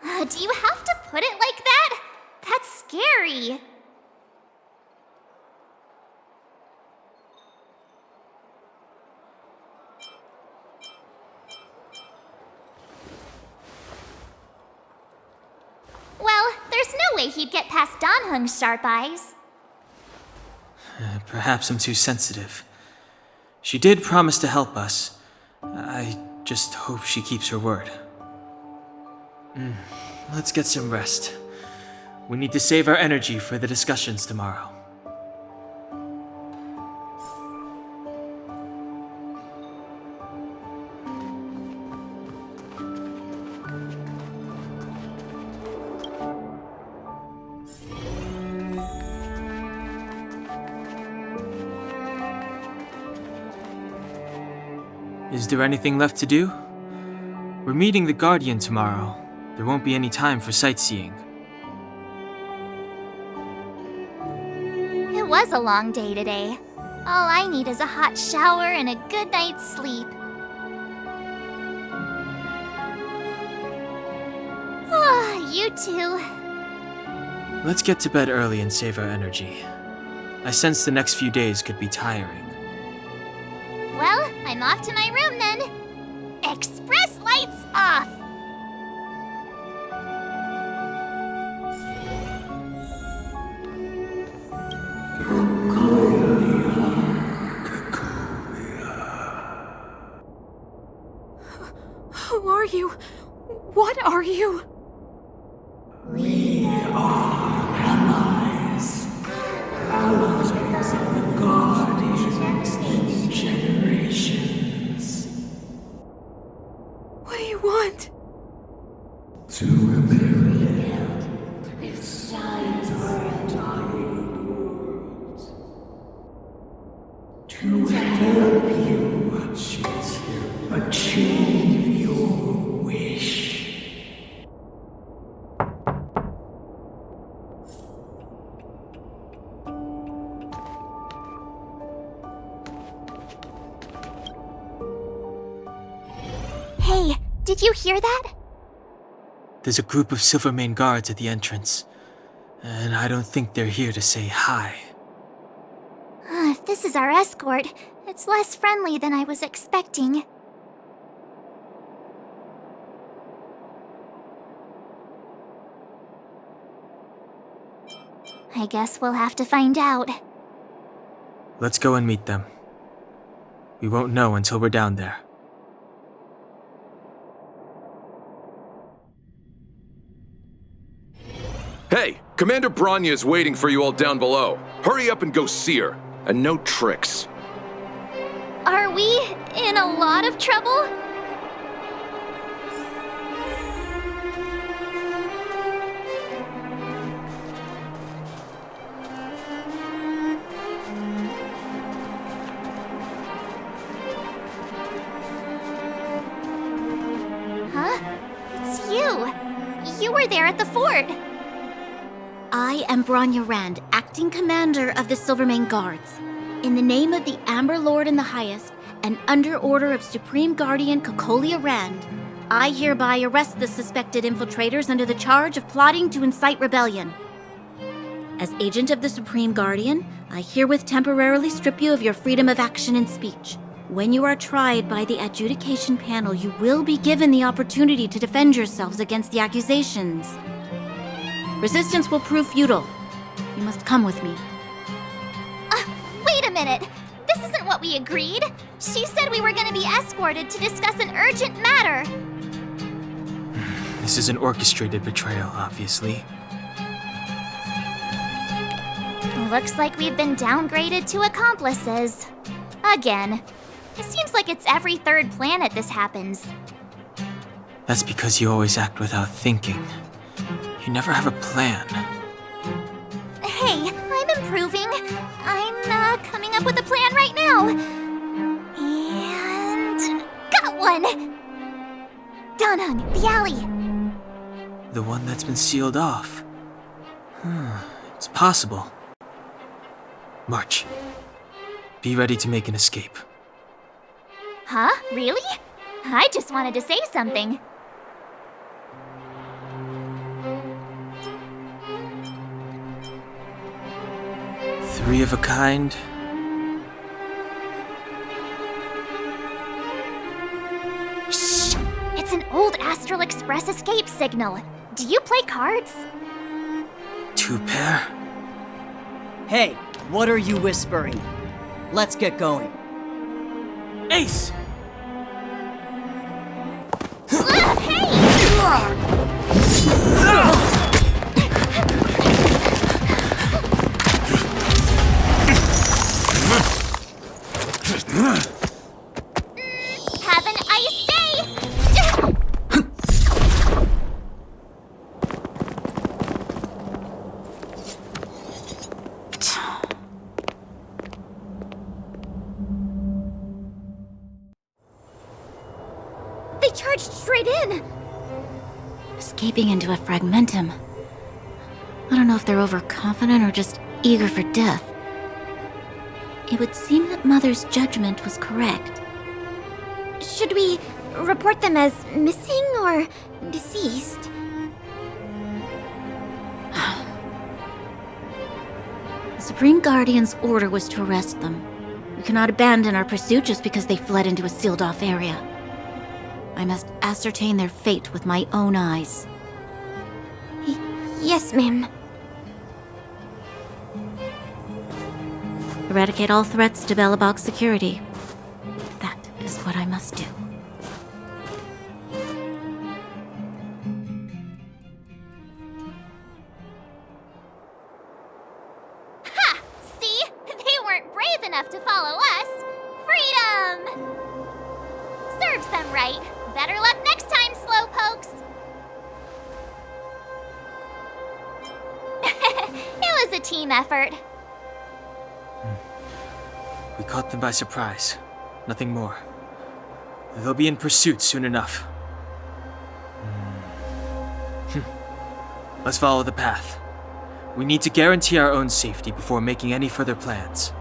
Do you have to put it like that? That's scary. Well, there's no way he'd get past Danhung's sharp eyes. Perhaps I'm too sensitive. She did promise to help us. I just hope she keeps her word. Let's get some rest. We need to save our energy for the discussions tomorrow. Is there anything left to do? We're meeting the Guardian tomorrow. There won't be any time for sightseeing. It was a long day today. All I need is a hot shower and a good night's sleep. You too. Let's get to bed early and save our energy. I sense the next few days could be tiring. Well, I'm off to my room then. Express lights off! Who are you? What are you? We are allies. Allies of the Guardians in generations. What do you want? To rebuild its size for a dying world. To help you achieve your wish. Hey, did you hear that? There's a group of Silvermane guards at the entrance, and I don't think they're here to say hi. If this is our escort, it's less friendly than I was expecting. I guess we'll have to find out. Let's go and meet them. We won't know until we're down there. Hey, Commander Bronya is waiting for you all down below. Hurry up and go see her. And no tricks. Are we in a lot of trouble? Huh? It's you. You were there at the fort. I am Bronya Rand, acting commander of the Silvermane Guards. In the name of the Amber Lord in the Highest, and under order of Supreme Guardian Kokolia Rand, I hereby arrest the suspected infiltrators under the charge of plotting to incite rebellion. As agent of the Supreme Guardian, I herewith temporarily strip you of your freedom of action and speech. When you are tried by the adjudication panel, you will be given the opportunity to defend yourselves against the accusations. Resistance will prove futile. You must come with me. Wait a minute! This isn't what we agreed! She said we were gonna be escorted to discuss an urgent matter! This is an orchestrated betrayal, obviously. Looks like we've been downgraded to accomplices. Again. It seems like it's every third planet this happens. That's because you always act without thinking. You never have a plan. Hey, I'm improving. I'm coming up with a plan right now. And got one! Danhung, the alley. The one that's been sealed off. It's possible. March. Be ready to make an escape. Huh? Really? I just wanted to say something. Three of a kind. Shh! It's an old Astral Express escape signal. Do you play cards? Two pair? Hey, what are you whispering? Let's get going. Ace! Have an ice day! charged straight in! Escaping into a fragmentum. I don't know if they're overconfident or just eager for death. It would seem that Mother's judgment was correct. Should we report them as missing or deceased? The Supreme Guardian's order was to arrest them. We cannot abandon our pursuit just because they fled into a sealed-off area. I must ascertain their fate with my own eyes. Yes, ma'am. Eradicate all threats to Belobog's security. That is what I must do. Ha! See? They weren't brave enough to follow us. Freedom! Serves them right. Better luck next time, slowpokes. It was a team effort. We caught them by surprise. Nothing more. They'll be in pursuit soon enough. Let's follow the path. We need to guarantee our own safety before making any further plans.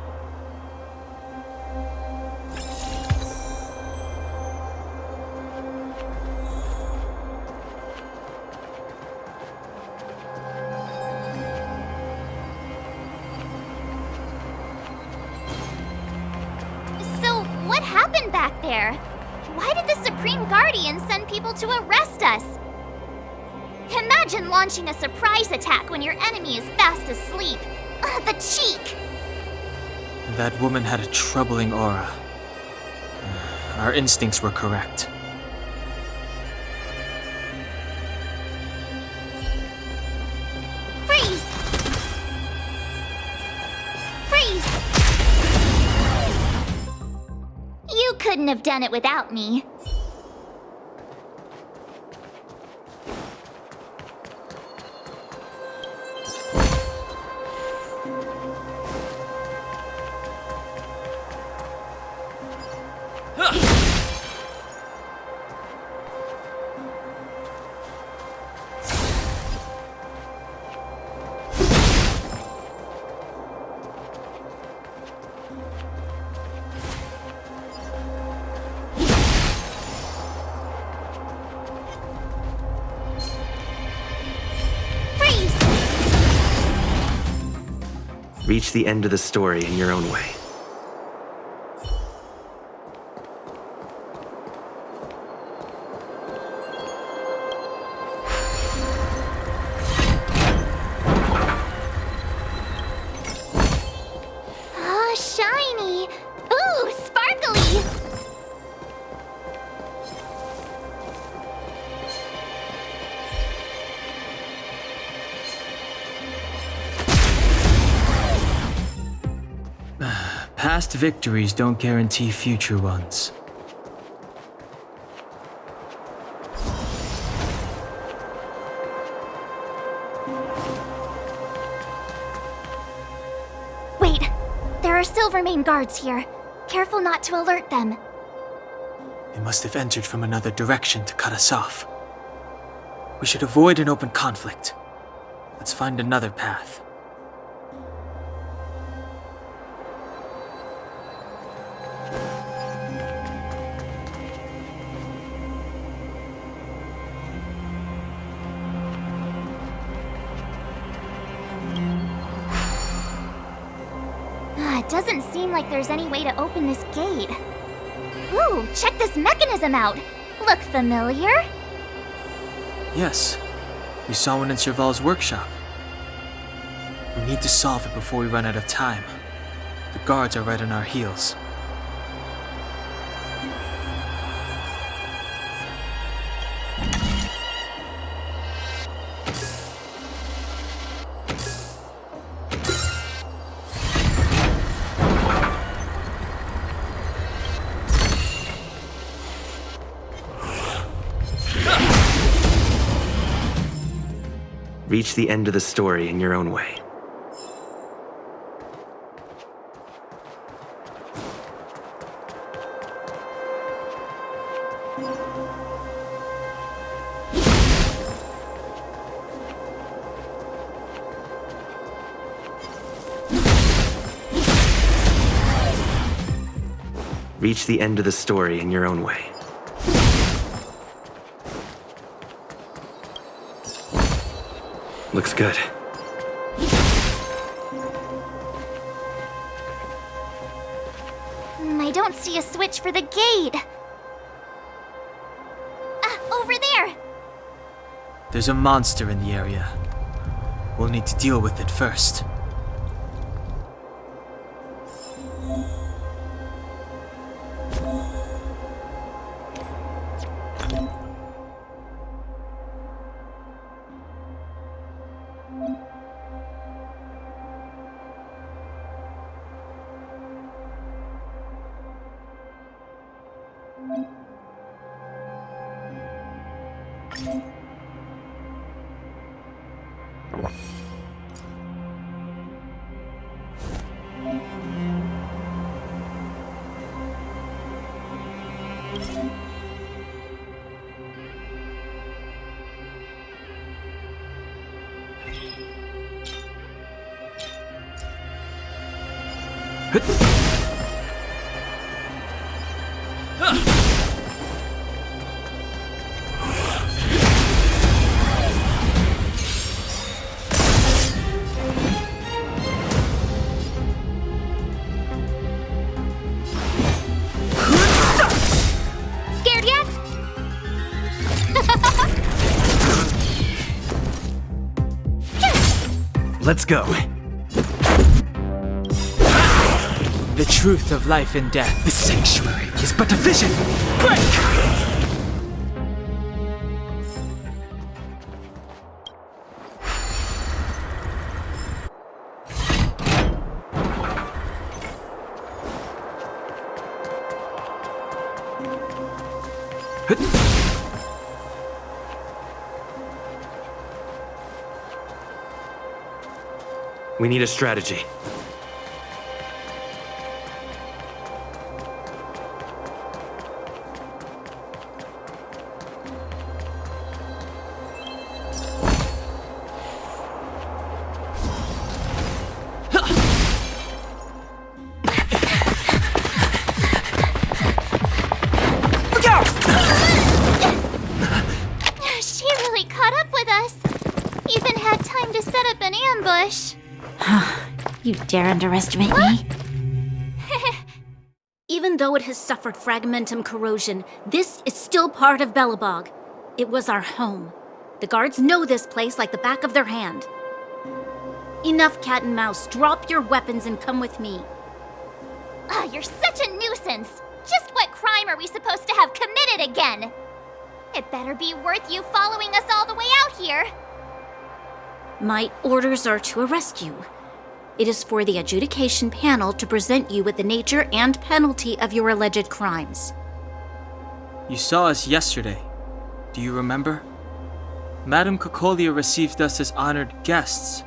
So, what happened back there? Why did the Supreme Guardian send people to arrest us? Imagine launching a surprise attack when your enemy is fast asleep. The cheek! That woman had a troubling aura. Our instincts were correct. Freeze! Freeze! You couldn't have done it without me. Reach the end of the story in your own way. Oh, shiny! Ooh, sparkly! Past victories don't guarantee future ones. Wait, there are Silvermane guards here. Careful not to alert them. They must have entered from another direction to cut us off. We should avoid an open conflict. Let's find another path. It doesn't seem like there's any way to open this gate. Ooh, check this mechanism out. Look familiar? Yes, we saw one in Serval's workshop. We need to solve it before we run out of time. The guards are right on our heels. Reach the end of the story in your own way. Reach the end of the story in your own way. Looks good. I don't see a switch for the gate. Over there! There's a monster in the area. We'll need to deal with it first. Scared yet? Let's go. The truth of life and death. The sanctuary is but a vision. Break! We need a strategy. She really caught up with us. Even had time to set up an ambush. You dare underestimate me? Even though it has suffered fragmentum corrosion, this is still part of Belobog. It was our home. The guards know this place like the back of their hand. Enough cat and mouse. Drop your weapons and come with me. You're such a nuisance. Just what crime are we supposed to have committed again? It better be worth you following us all the way out here. My orders are to arrest you. It is for the adjudication panel to present you with the nature and penalty of your alleged crimes. You saw us yesterday. Do you remember? Madame Cocolia received us as honored guests.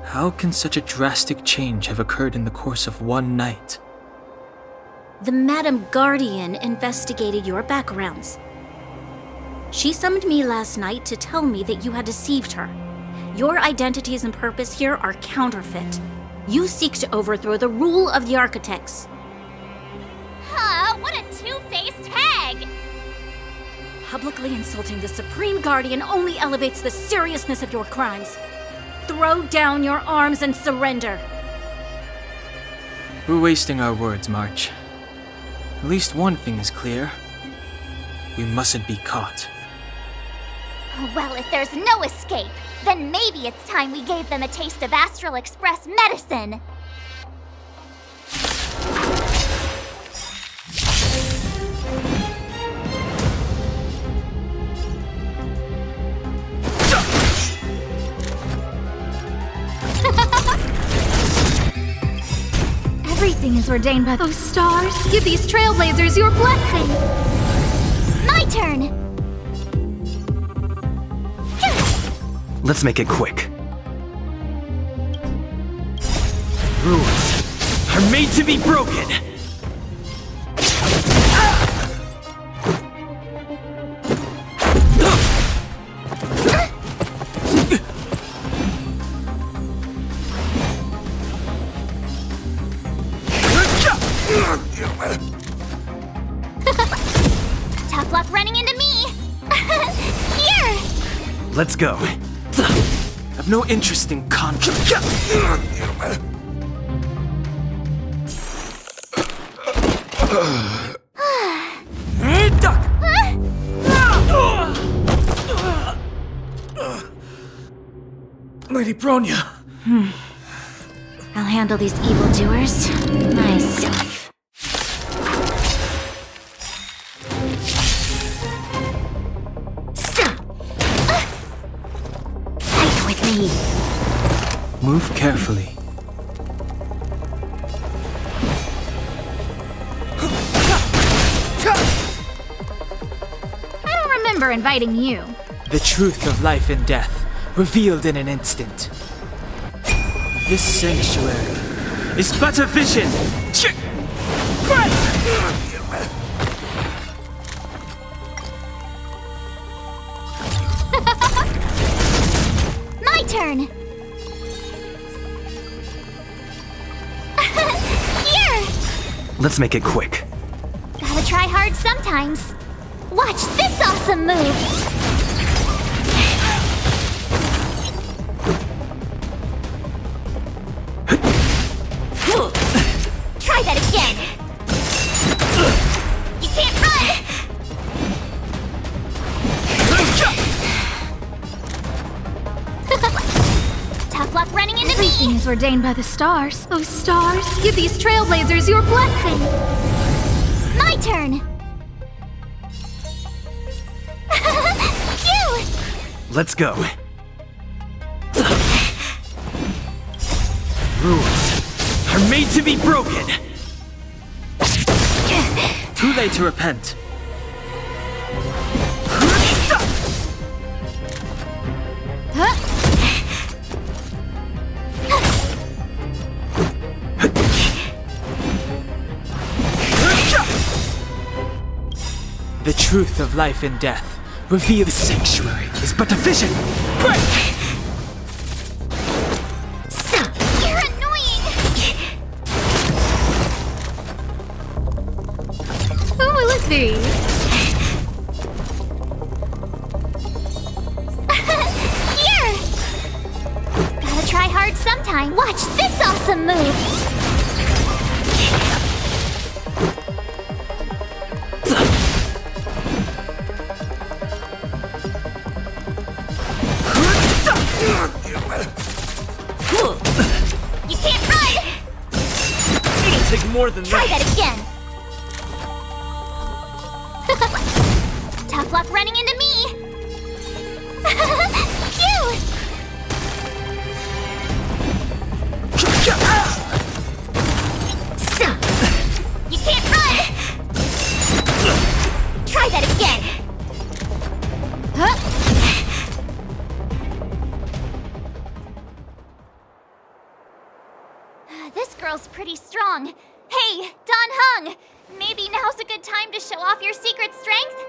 How can such a drastic change have occurred in the course of one night? The Madam Guardian investigated your backgrounds. She summoned me last night to tell me that you had deceived her. Your identities and purpose here are counterfeit. You seek to overthrow the rule of the architects. What a two-faced hag! Publicly insulting the Supreme Guardian only elevates the seriousness of your crimes. Throw down your arms and surrender. We're wasting our words, March. At least one thing is clear. We mustn't be caught. Well, if there's no escape, then maybe it's time we gave them a taste of Astral Express medicine. Everything is ordained by those stars. Give these trailblazers your blessing. My turn! Let's make it quick. Rules are made to be broken. Tough luck running into me! Here! Let's go. I've no interest in conflict. Duck! Lady Bronya! I'll handle these evildoers myself. Fight with me. Move carefully. I don't remember inviting you. The truth of life and death, revealed in an instant. This sanctuary is but a vision. My turn! Here! Let's make it quick. Gotta try hard sometimes. Watch this awesome move! Try that again! You can't run! Tough luck running into me! Everything is ordained by the stars. Oh, stars, give these trailblazers your blessing! My turn! Phew! Let's go. Rules are made to be broken! Too late to repent. The truth of life and death, revealed. The sanctuary is but a vision. You're annoying! Who will it be? Here! Gotta try hard sometime. Watch this awesome move! You can't run! It'll take more than Try that. that again! Tough luck running into me! Phew! You can't run! Try that again! This girl's pretty strong. Hey, Don Hung! Maybe now's a good time to show off your secret strength?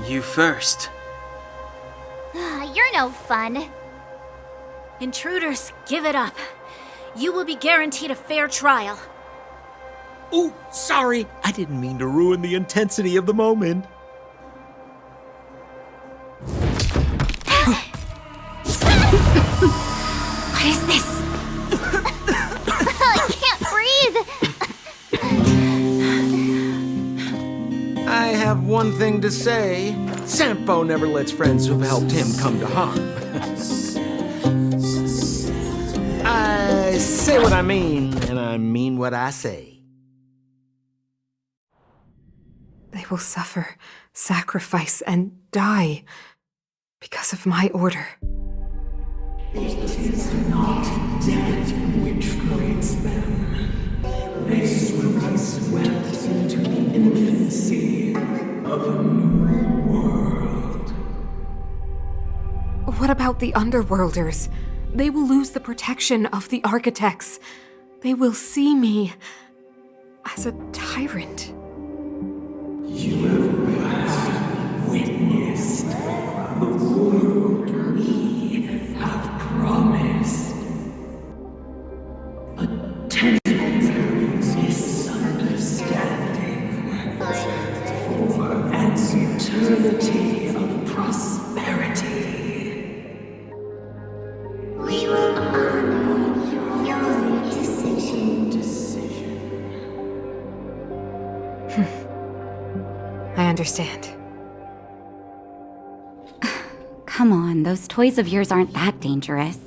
You first. You're no fun. Intruders, give it up. You will be guaranteed a fair trial. Ooh, sorry. I didn't mean to ruin the intensity of the moment. What is this? I can't breathe. I have one thing to say. Sampo never lets friends who've helped him come to harm. I say what I mean, and I mean what I say. They will suffer, sacrifice, and die because of my order. It is not death which creates them. They will be swept into the infancy of a new world. What about the Underworlders? They will lose the protection of the Architects. They will see me as a tyrant. You have witnessed the world we have promised. A temporary misunderstanding. For eternity of prosperity. We will honor your decision. I understand. Come on, those toys of yours aren't that dangerous.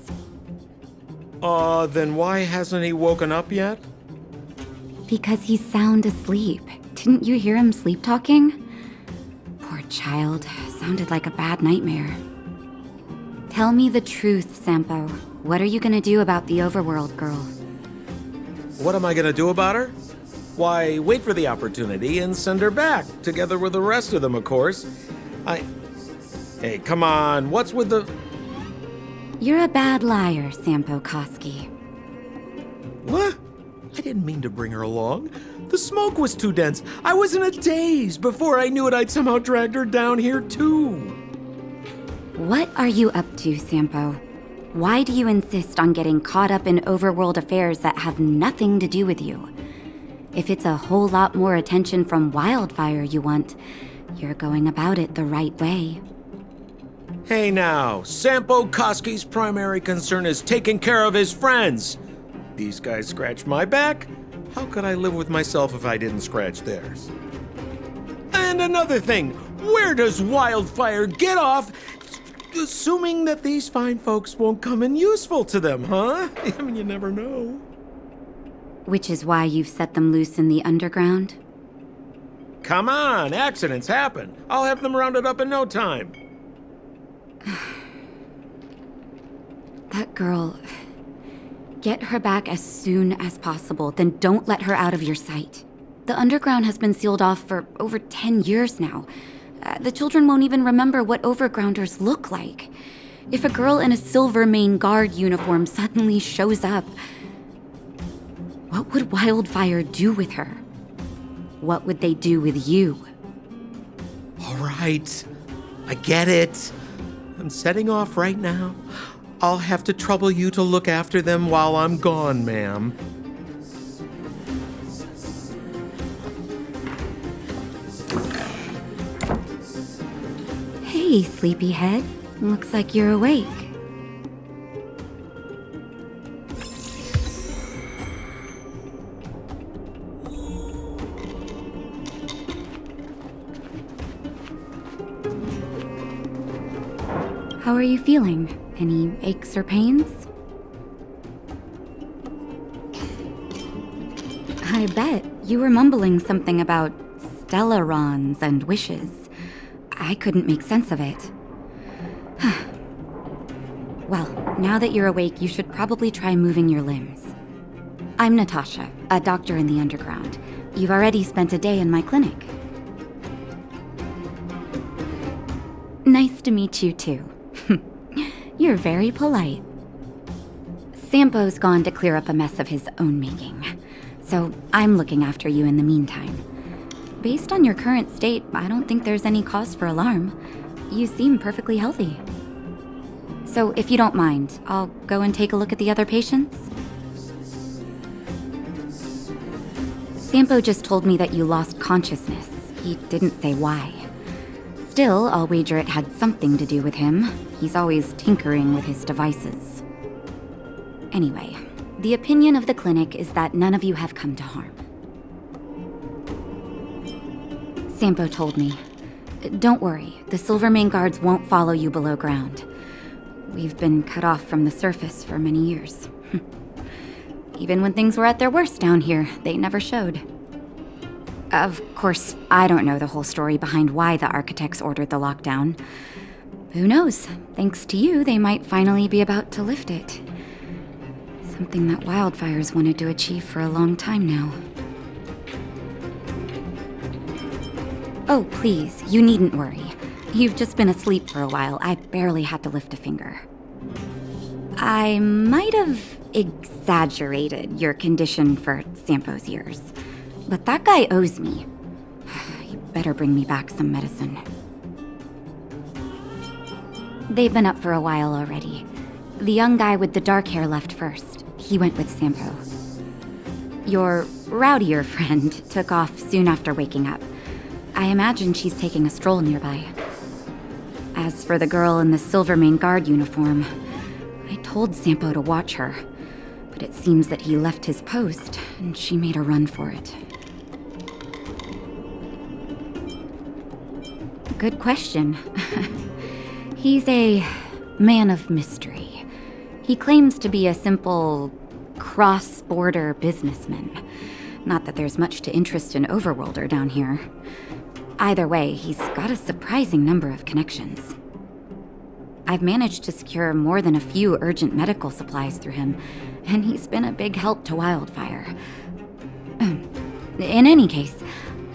Then why hasn't he woken up yet? Because he's sound asleep. Didn't you hear him sleep talking? Poor child. Sounded like a bad nightmare. Tell me the truth, Sampo. What are you gonna do about the overworld girl? What am I gonna do about her? Why, wait for the opportunity and send her back, together with the rest of them, of course. Hey, come on, what's with the... You're a bad liar, Sampo Koski. What? I didn't mean to bring her along. The smoke was too dense. I was in a daze. Before I knew it, I'd somehow dragged her down here, too. What are you up to, Sampo? Why do you insist on getting caught up in overworld affairs that have nothing to do with you? If it's a whole lot more attention from Wildfire you want, you're going about it the right way. Hey now, Sampo Koski's primary concern is taking care of his friends. These guys scratched my back. How could I live with myself if I didn't scratch theirs? And another thing, where does Wildfire get off assuming that these fine folks won't come in useful to them, huh? I mean, you never know. Which is why you've set them loose in the underground? Come on, accidents happen. I'll have them rounded up in no time. That girl... Get her back as soon as possible, then don't let her out of your sight. The underground has been sealed off for over 10 years now. The children won't even remember what overgrounders look like. If a girl in a Silvermane Guard uniform suddenly shows up, what would Wildfire do with her? What would they do with you? All right, I get it. I'm setting off right now. I'll have to trouble you to look after them while I'm gone, ma'am. Hey, sleepyhead. Looks like you're awake. How are you feeling? Any aches or pains? I bet you were mumbling something about stellarons and wishes. I couldn't make sense of it. Well, now that you're awake, you should probably try moving your limbs. I'm Natasha, a doctor in the underground. You've already spent a day in my clinic. Nice to meet you, too. You're very polite. Sampo's gone to clear up a mess of his own making, so I'm looking after you in the meantime. Based on your current state, I don't think there's any cause for alarm. You seem perfectly healthy. So if you don't mind, I'll go and take a look at the other patients. Sampo just told me that you lost consciousness. He didn't say why. Still, I'll wager it had something to do with him. He's always tinkering with his devices. Anyway, the opinion of the clinic is that none of you have come to harm. Sampo told me. Don't worry, the Silvermane Guards won't follow you below ground. We've been cut off from the surface for many years. Even when things were at their worst down here, they never showed. Of course, I don't know the whole story behind why the architects ordered the lockdown. Who knows? Thanks to you, they might finally be about to lift it. Something that Wildfire's wanted to achieve for a long time now. Oh, please, you needn't worry. You've just been asleep for a while. I barely had to lift a finger. I might have exaggerated your condition for Sampo's years. But that guy owes me. He better bring me back some medicine. They've been up for a while already. The young guy with the dark hair left first. He went with Sampo. Your rowdier friend took off soon after waking up. I imagine she's taking a stroll nearby. As for the girl in the Silvermane Guard uniform, I told Sampo to watch her, but it seems that he left his post and she made a run for it. Good question. He's a man of mystery. He claims to be a simple cross-border businessman. Not that there's much to interest an overworlder down here. Either way, he's got a surprising number of connections. I've managed to secure more than a few urgent medical supplies through him, and he's been a big help to Wildfire. In any case,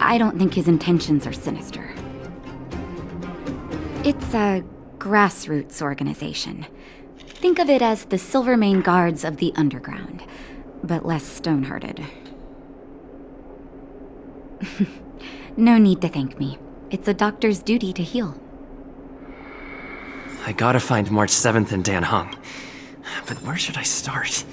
I don't think his intentions are sinister. It's a grassroots organization. Think of it as the Silvermane Guards of the Underground, but less stone-hearted. No need to thank me. It's a doctor's duty to heal. I gotta find March 7th in Dan Hung. But where should I start?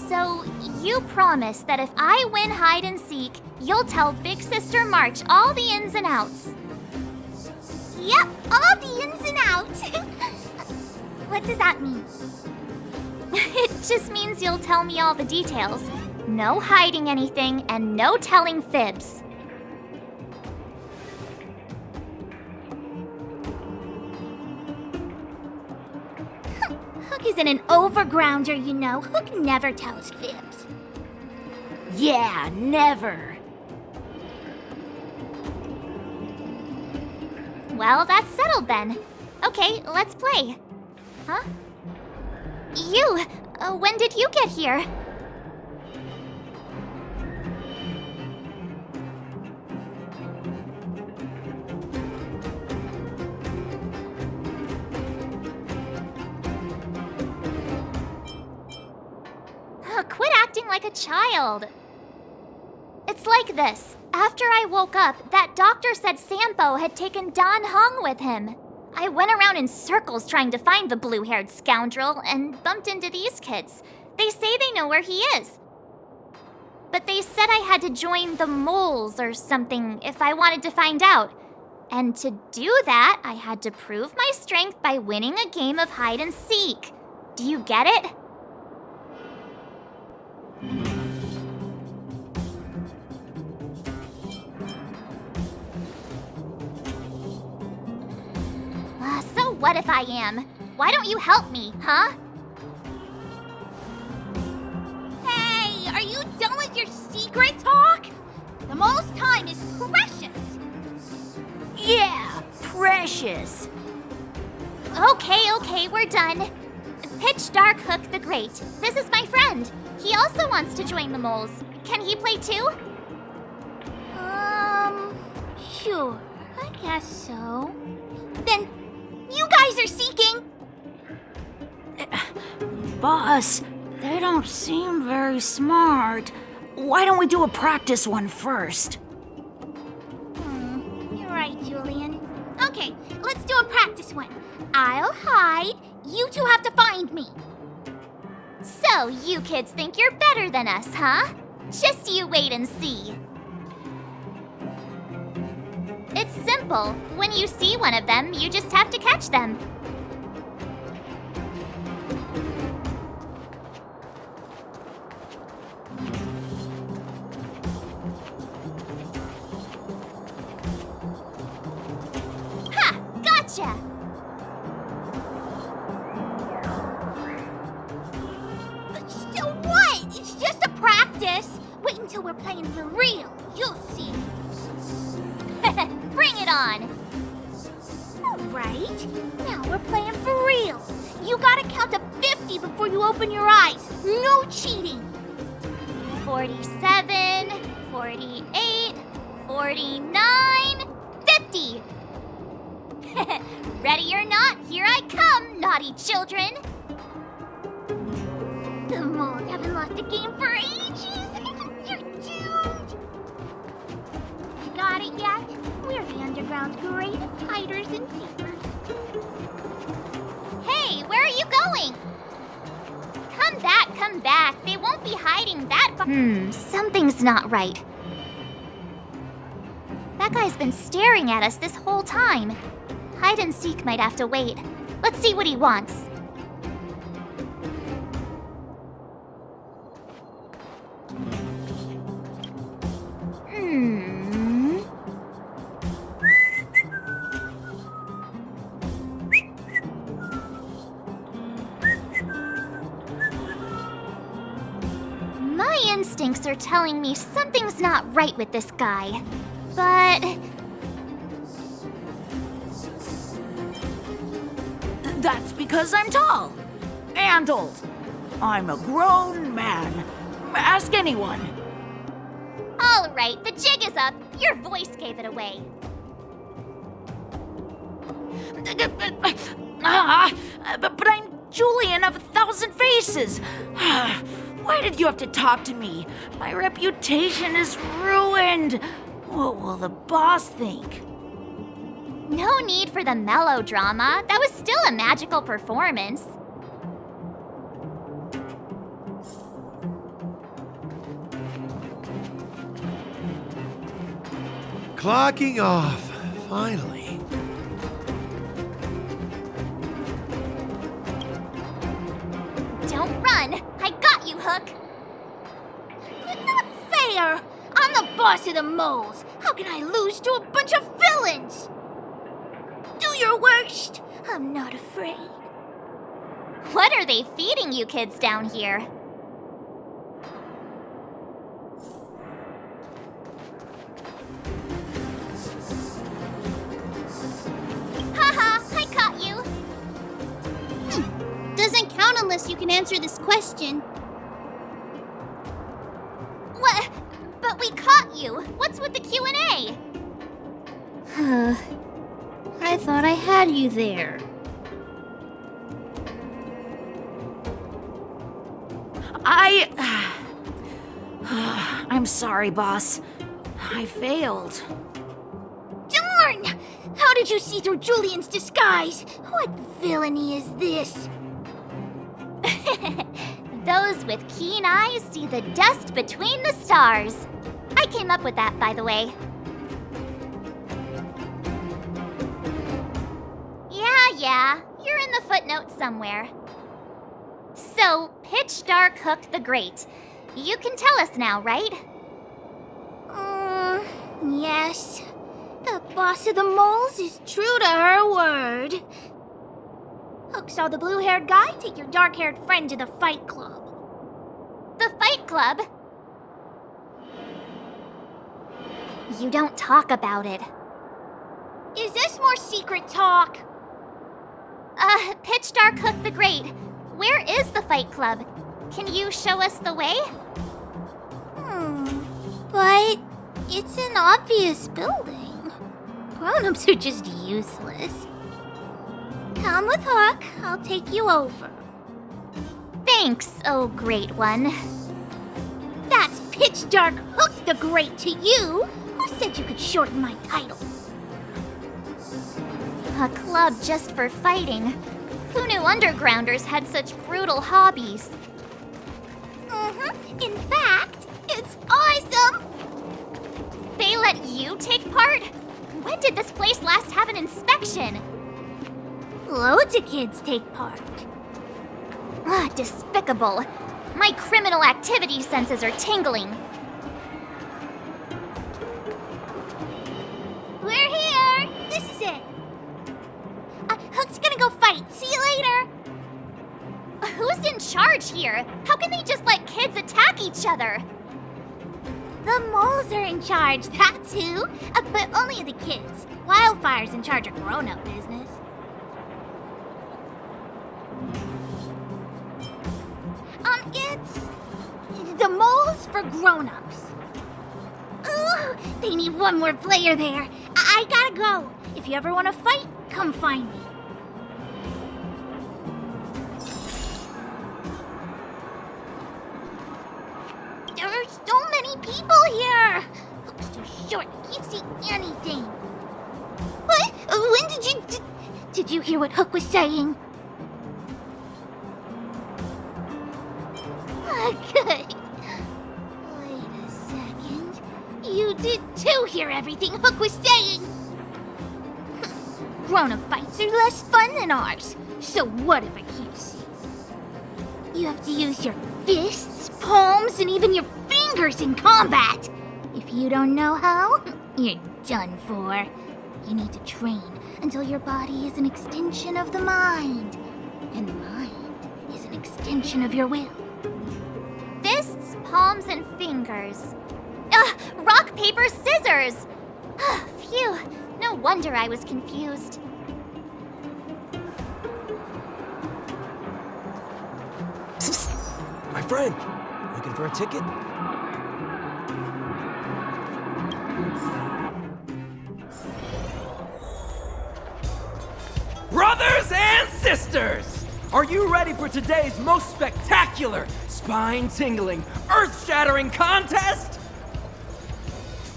So, you promise that if I win hide and seek, you'll tell Big Sister March all the ins and outs. Yep, all the ins and outs. What does that mean? It just means you'll tell me all the details. No hiding anything and no telling fibs. Hook isn't an overgrounder, you know. Hook never tells fibs. Yeah, never. Well, that's settled then. Okay, let's play. Huh? You! When did you get here? Quit acting like a child. It's like this. After I woke up, that doctor said Sampo had taken Dan Hung with him. I went around in circles trying to find the blue-haired scoundrel and bumped into these kids. They say they know where he is. But they said I had to join the moles or something if I wanted to find out. And to do that, I had to prove my strength by winning a game of hide and seek. Do you get it? So what if I am? Why don't you help me, huh? Hey, are you done with your secret talk? The most time is precious. Yeah, precious. Okay, we're done. Pitch Dark Hook the Great. This is my friend. He also wants to join the moles. Can he play too? Sure. I guess so. Then, you guys are seeking! Boss, they don't seem very smart. Why don't we do a practice one first? You're right, Julian. Okay, let's do a practice one. I'll hide. You two have to find me. So, you kids think you're better than us, huh? Just you wait and see. It's simple. When you see one of them, you just have to catch them. Ha! Gotcha! So what? It's just a practice. Wait until we're playing for real. You'll see. Bring it on! Alright, now we're playing for real. You gotta count to 50 before you open your eyes. No cheating. 47, 48, 49, 50! Ready or not, here I come, naughty children! The moles haven't lost a game for ages. You're doomed. Got it yet? We're the underground's greatest hiders and seekers. Hey, where are you going? Come back, come back. They won't be hiding that far. Something's not right. That guy's been staring at us this whole time. Hide and seek might have to wait. Let's see what he wants. My instincts are telling me something's not right with this guy. But... That's because I'm tall. And old. I'm a grown man. Ask anyone. All right, the jig is up. Your voice gave it away. But I'm Julian of 1,000 Faces. Why did you have to talk to me? My reputation is ruined. What will the boss think? No need for the melodrama. That was still a magical performance. Clocking off, finally. Don't run! I got you, Hook! Not fair! I'm the boss of the moles. How can I lose to a bunch of villains? Do your worst. I'm not afraid. What are they feeding you kids down here? Haha, I caught you! Doesn't count unless you can answer this question. What? But we caught you! What's with the Q&A? I thought I had you there. I'm sorry, boss. I failed. Darn! How did you see through Julian's disguise? What villainy is this? Those with keen eyes see the dust between the stars. I came up with that, by the way. Yeah, you're in the footnotes somewhere. So, Pitch Dark Hook the Great. You can tell us now, right? Yes. The boss of the moles is true to her word. Hook saw the blue-haired guy take your dark-haired friend to the fight club. The fight club? You don't talk about it. Is this more secret talk? Pitch Dark Hook the Great. Where is the fight club? Can you show us the way? But it's an obvious building. Grown-ups are just useless. Come with Hook. I'll take you over. Thanks, oh great one. That's Pitch Dark Hook the Great to you. Who said you could shorten my title? A club just for fighting. Who knew undergrounders had such brutal hobbies? In fact, it's awesome! They let you take part? When did this place last have an inspection? Loads of kids take part. Despicable. My criminal activity senses are tingling. We're here! This is it. Hook's gonna go fight. See you later! Who's in charge here? How can they just let kids attack each other? The The moles are in charge, that's who. But only the kids. Wildfire's in charge of grown-up business. It's the moles for grown-ups. Ooh, they need one more player there. I gotta go. If you ever want to fight, come find me. There are so many people here. Hook's too short. I can't see anything. What? When did you... Did you hear what Hook was saying? Good. Wait a second. You did too hear everything Hook was saying. Grown-up fights are less fun than ours. So what if I can't see? You have to use your fists, palms, and even your fingers in combat. If you don't know how, you're done for. You need to train until your body is an extension of the mind. And the mind is an extension of your will. Fists, palms, and fingers. Rock, paper, scissors! Phew, no wonder I was confused. My friend, looking for a ticket? Brothers and sisters! Are you ready for today's most spectacular, spine-tingling, earth-shattering contest?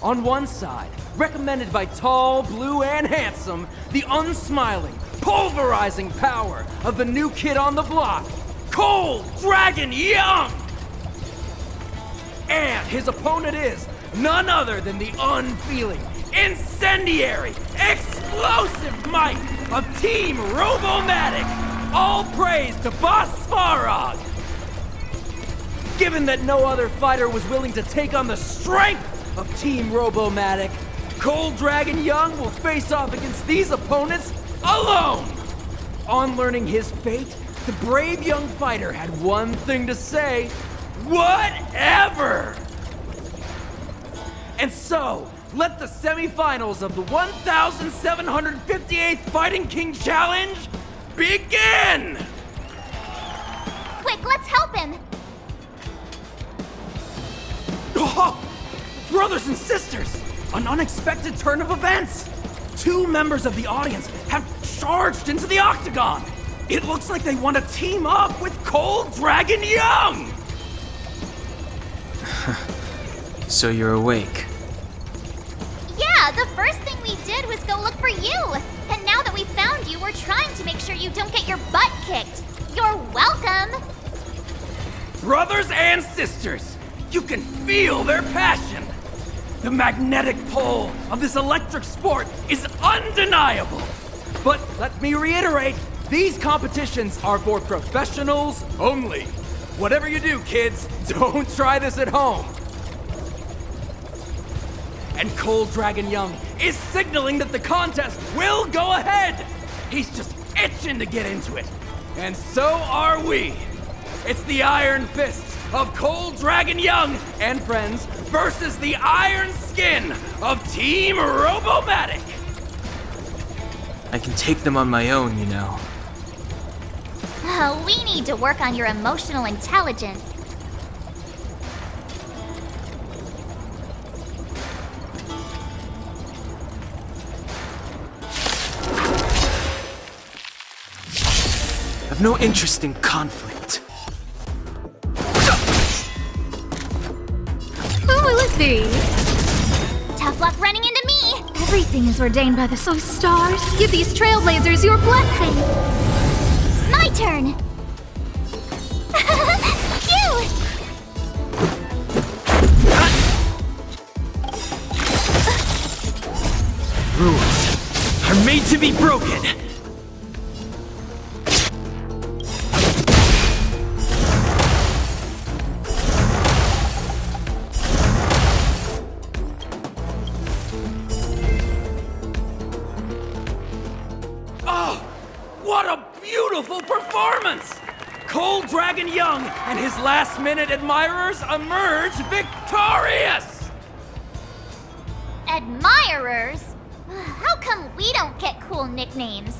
On one side, recommended by tall, blue, and handsome, the unsmiling, pulverizing power of the new kid on the block, Cold Dragon Young! And his opponent is none other than the unfeeling, incendiary, explosive might of Team Robomatic! All praise to Boss Farog! Given that no other fighter was willing to take on the strength of Team Robomatic, Cold Dragon Young will face off against these opponents alone! On learning his fate, the brave young fighter had one thing to say: whatever! And so, let the semifinals of the 1758th Fighting King Challenge begin! Quick, let's help him! Oh, brothers and sisters, an unexpected turn of events! Two members of the audience have charged into the octagon! It looks like they want to team up with Cold Dragon Young! So you're awake. Yeah, the first thing we did was go look for you. And now that we found you, we're trying to make sure you don't get your butt kicked. You're welcome. Brothers and sisters, you can feel their passion. The magnetic pull of this electric sport is undeniable. But let me reiterate, these competitions are for professionals only. Whatever you do, kids, don't try this at home. And Cold Dragon Young is signaling that the contest will go ahead. He's just itching to get into it. And so are we. It's the Iron Fists of Cold Dragon Young and friends versus the Iron Skin of Team Robomatic. I can take them on my own, you know. Oh, we need to work on your emotional intelligence. I've no interest in conflict. Oh, let's see. Tough luck running into me. Everything is ordained by the stars. Give these trailblazers your blessing. My turn. Phew! Rules are made to be broken. Cold Dragon Young and his last-minute admirers emerge victorious! Admirers? How come we don't get cool nicknames?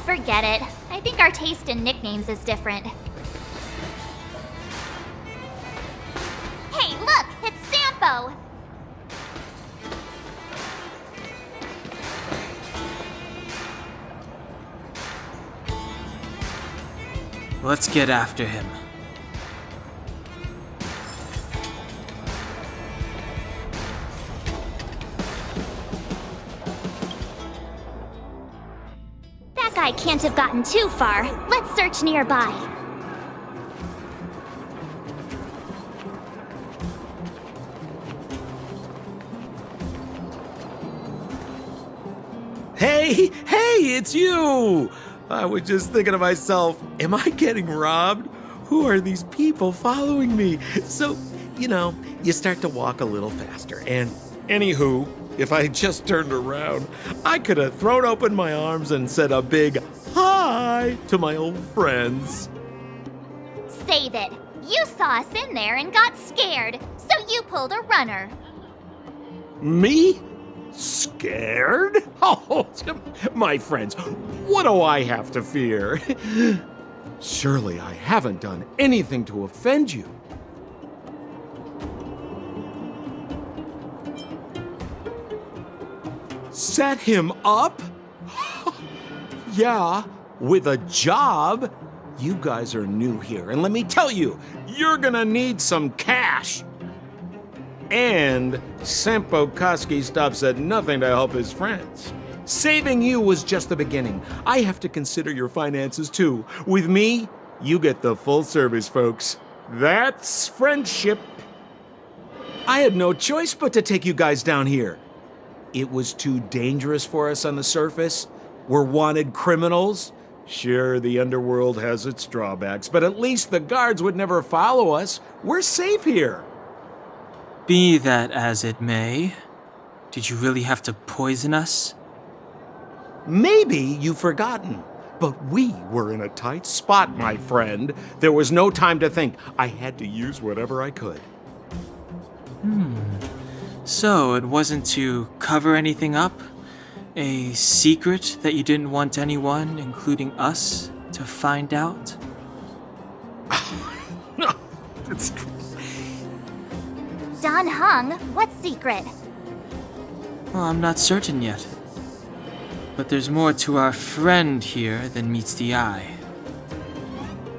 Forget it. I think our taste in nicknames is different. Hey, look! It's Sampo! Let's get after him. That guy can't have gotten too far. Let's search nearby. Hey, it's you! I was just thinking to myself, am I getting robbed? Who are these people following me? So, you start to walk a little faster. And anywho, if I just turned around, I could have thrown open my arms and said a big hi to my old friends. Save it. You saw us in there and got scared, so you pulled a runner. Me? Scared? Oh, my friends, what do I have to fear? Surely I haven't done anything to offend you. Set him up? Yeah, with a job. You guys are new here, and let me tell you, you're gonna need some cash. And Sampo Koski stops at nothing to help his friends. Saving you was just the beginning. I have to consider your finances too. With me, you get the full service, folks. That's friendship. I had no choice but to take you guys down here. It was too dangerous for us on the surface. We're wanted criminals. Sure, the underworld has its drawbacks, but at least the guards would never follow us. We're safe here. Be that as it may, did you really have to poison us? Maybe you've forgotten, but we were in a tight spot, my friend. There was no time to think. I had to use whatever I could. So it wasn't to cover anything up? A secret that you didn't want anyone, including us, to find out? No, it's... Don Hung, what secret? Well, I'm not certain yet. But there's more to our friend here than meets the eye.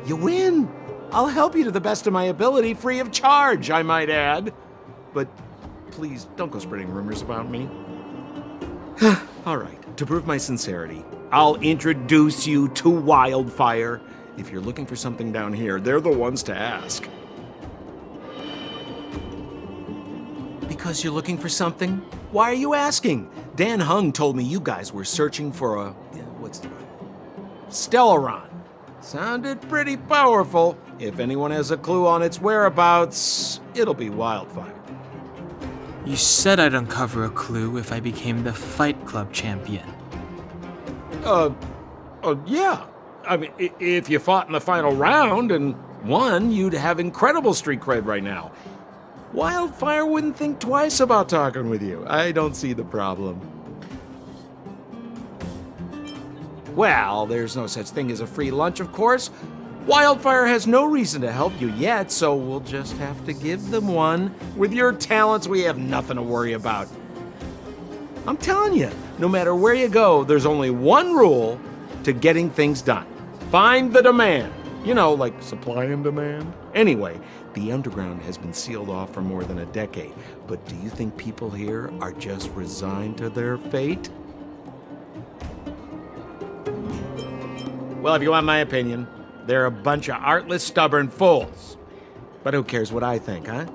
You win! I'll help you to the best of my ability, free of charge, I might add. But please, don't go spreading rumors about me. All right, to prove my sincerity, I'll introduce you to Wildfire. If you're looking for something down here, they're the ones to ask. Because you're looking for something? Why are you asking? Dan Hung told me you guys were searching for a... what's the word? Stellaron. Sounded pretty powerful. If anyone has a clue on its whereabouts, it'll be Wildfire. You said I'd uncover a clue if I became the Fight Club champion. Yeah. I mean, if you fought in the final round and won, you'd have incredible street cred right now. Wildfire wouldn't think twice about talking with you. I don't see the problem. Well, there's no such thing as a free lunch, of course. Wildfire has no reason to help you yet, so we'll just have to give them one. With your talents, we have nothing to worry about. I'm telling you, no matter where you go, there's only one rule to getting things done. Find the demand. You know, like supply and demand. Anyway, the underground has been sealed off for more than a decade. But do you think people here are just resigned to their fate? Well, if you want my opinion, they're a bunch of artless, stubborn fools. But who cares what I think, huh?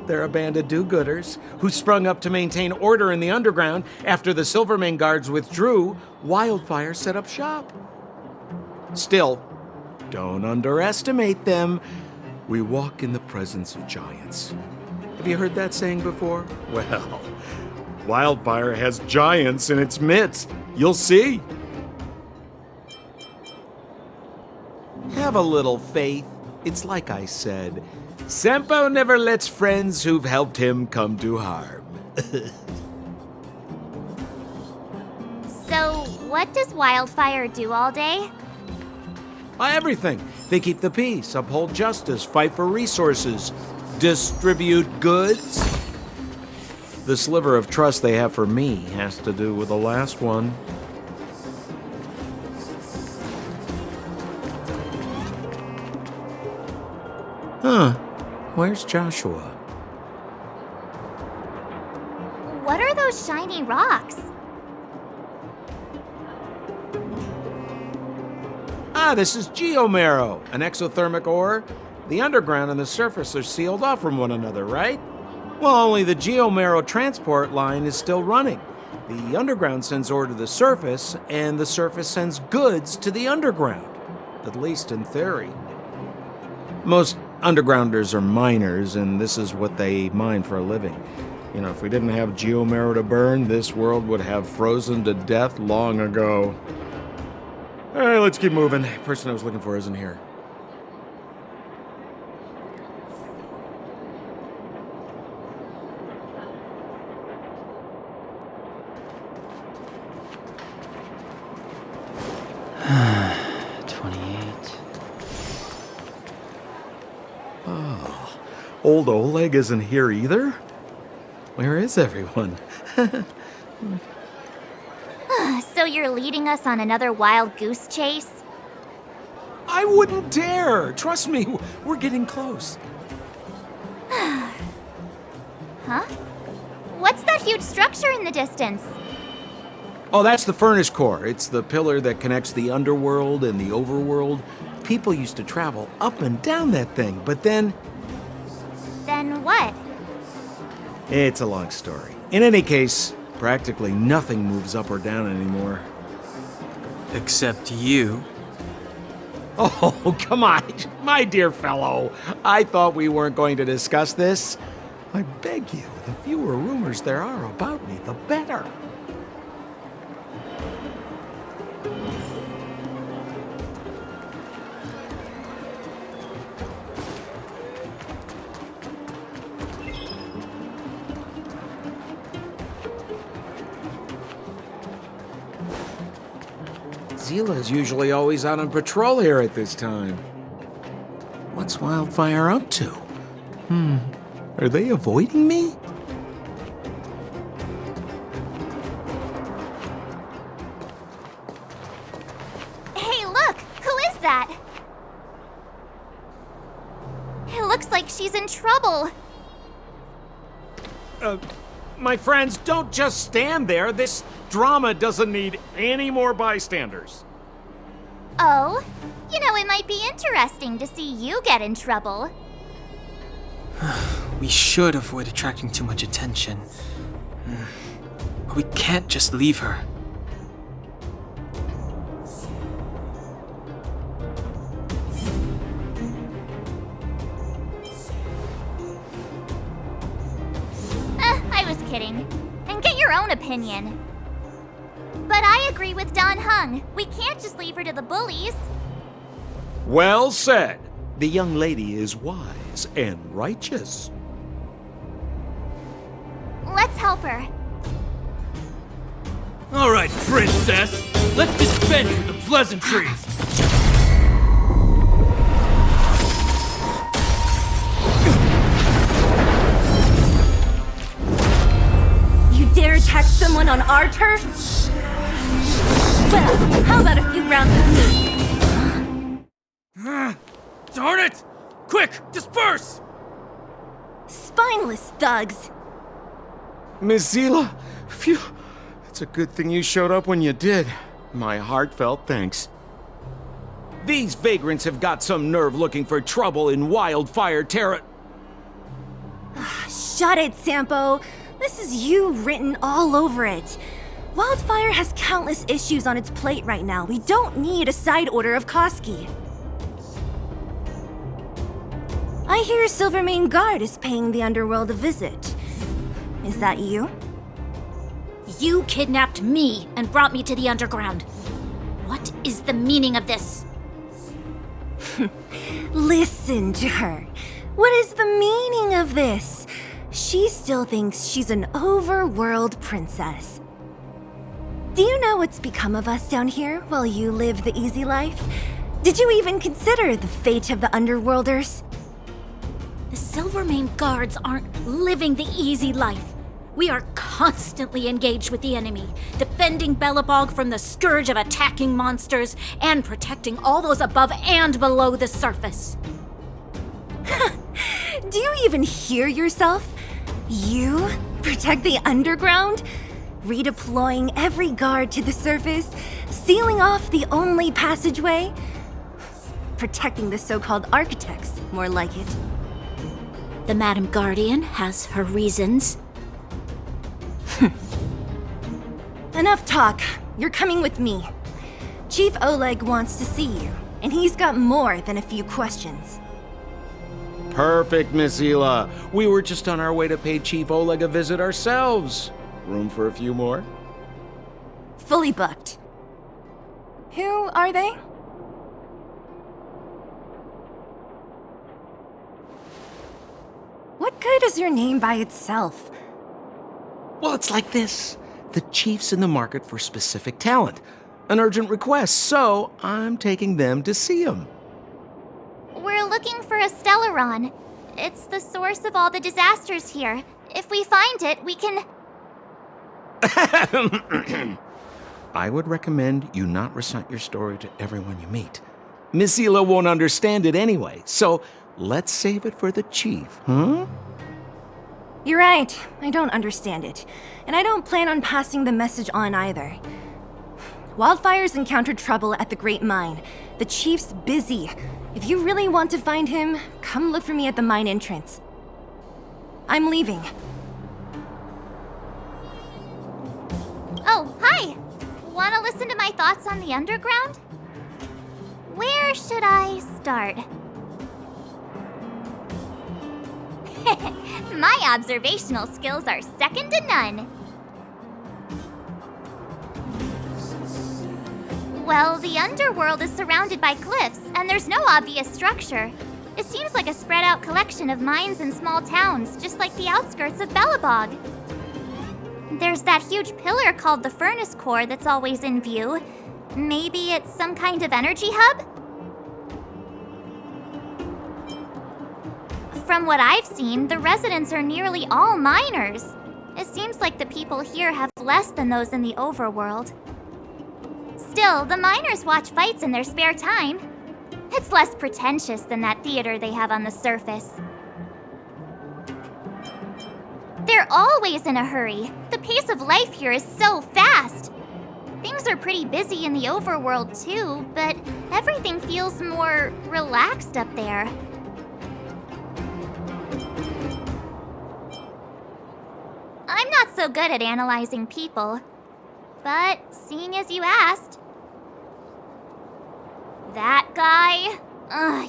They're a band of do-gooders who sprung up to maintain order in the underground. After the Silvermane guards withdrew, Wildfire set up shop. Still, don't underestimate them. We walk in the presence of giants. Have you heard that saying before? Well, Wildfire has giants in its midst. You'll see. Have a little faith. It's like I said, Sampo never lets friends who've helped him come to harm. So, what does Wildfire do all day? Everything. They keep the peace, uphold justice, fight for resources, distribute goods. The sliver of trust they have for me has to do with the last one. Huh. Where's Joshua? What are those shiny rocks? This is geomarrow, an exothermic ore. The underground and the surface are sealed off from one another, right? Well, only the geomarrow transport line is still running. The underground sends ore to the surface, and the surface sends goods to the underground. At least in theory. Most undergrounders are miners, and this is what they mine for a living. You know, if we didn't have geomarrow to burn, this world would have frozen to death long ago. All right, let's keep moving. The person I was looking for isn't here. Oh, old Oleg isn't here either? Where is everyone? So you're leading us on another wild goose chase? I wouldn't dare! Trust me, we're getting close. Huh? What's that huge structure in the distance? Oh, that's the furnace core. It's the pillar that connects the underworld and the overworld. People used to travel up and down that thing, but then... Then what? It's a long story. In any case, practically nothing moves up or down anymore. Except you. Oh, come on, my dear fellow. I thought we weren't going to discuss this. I beg you, the fewer rumors there are about me, the better. Seele's usually always out on patrol here at this time. What's Wildfire up to? Are they avoiding me? Hey, look! Who is that? It looks like she's in trouble. My friends, don't just stand there. This drama doesn't need any more bystanders. Oh? You know, it might be interesting to see you get in trouble. We should avoid attracting too much attention. But we can't just leave her. I was kidding. And get your own opinion. But I agree with Don Hung. We can't just leave her to the bullies. Well said. The young lady is wise and righteous. Let's help her. All right, princess. Let's dispense with the pleasantries. You dare attack someone on our turf? Well, how about a few rounds of me? Darn it! Quick, disperse! Spineless thugs. Miss Seele, phew. It's a good thing you showed up when you did. My heartfelt thanks. These vagrants have got some nerve looking for trouble in Wildfire Terra. Shut it, Sampo. This is you written all over it. Wildfire has countless issues on its plate right now. We don't need a side order of Koski. I hear Silvermane Guard is paying the underworld a visit. Is that you? You kidnapped me and brought me to the underground. What is the meaning of this? Listen to her. What is the meaning of this? She still thinks she's an overworld princess. Do you know what's become of us down here while you live the easy life? Did you even consider the fate of the underworlders? The Silvermane Guards aren't living the easy life. We are constantly engaged with the enemy, defending Belobog from the scourge of attacking monsters and protecting all those above and below the surface. Do you even hear yourself? You protect the underground? Redeploying every guard to the surface? Sealing off the only passageway? Protecting the so-called architects, more like it. The Madam Guardian has her reasons. Enough talk. You're coming with me. Chief Oleg wants to see you, and he's got more than a few questions. Perfect, Miss Seele. We were just on our way to pay Chief Oleg a visit ourselves. Room for a few more? Fully booked. Who are they? What good is your name by itself? Well, it's like this. The chief's in the market for specific talent. An urgent request, so I'm taking them to see him. We're looking for a Stellaron. It's the source of all the disasters here. If we find it, we can... I would recommend you not recite your story to everyone you meet. Miss Seele won't understand it anyway, so let's save it for the chief, huh? You're right. I don't understand it. And I don't plan on passing the message on either. Wildfire's encountered trouble at the Great Mine. The chief's busy. If you really want to find him, come look for me at the mine entrance. I'm leaving. Oh, hi! Wanna listen to my thoughts on the underground? Where should I start? My observational skills are second to none. Well, the underworld is surrounded by cliffs, and there's no obvious structure. It seems like a spread out collection of mines and small towns, just like the outskirts of Belobog. There's that huge pillar called the Furnace Core that's always in view. Maybe it's some kind of energy hub? From what I've seen, the residents are nearly all miners. It seems like the people here have less than those in the overworld. Still, the miners watch fights in their spare time. It's less pretentious than that theater they have on the surface. They're always in a hurry. The pace of life here is so fast. Things are pretty busy in the overworld too, but everything feels more relaxed up there. I'm not so good at analyzing people, but seeing as you asked... That guy?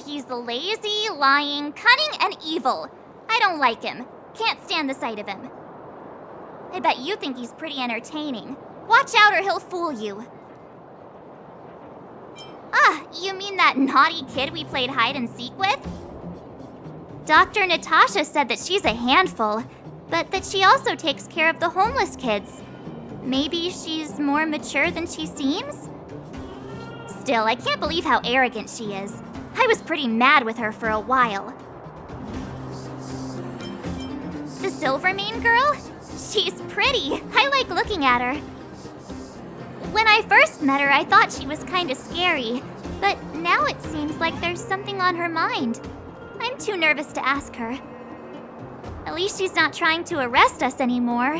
He's lazy, lying, cunning, and evil. I don't like him. Can't stand the sight of him. I bet you think he's pretty entertaining. Watch out or he'll fool you. You mean that naughty kid we played hide and seek with? Dr. Natasha said that she's a handful, but that she also takes care of the homeless kids. Maybe she's more mature than she seems? Still, I can't believe how arrogant she is. I was pretty mad with her for a while. The Silvermane girl? She's pretty. I like looking at her. When I first met her, I thought she was kinda scary, but now it seems like there's something on her mind. I'm too nervous to ask her. At least she's not trying to arrest us anymore.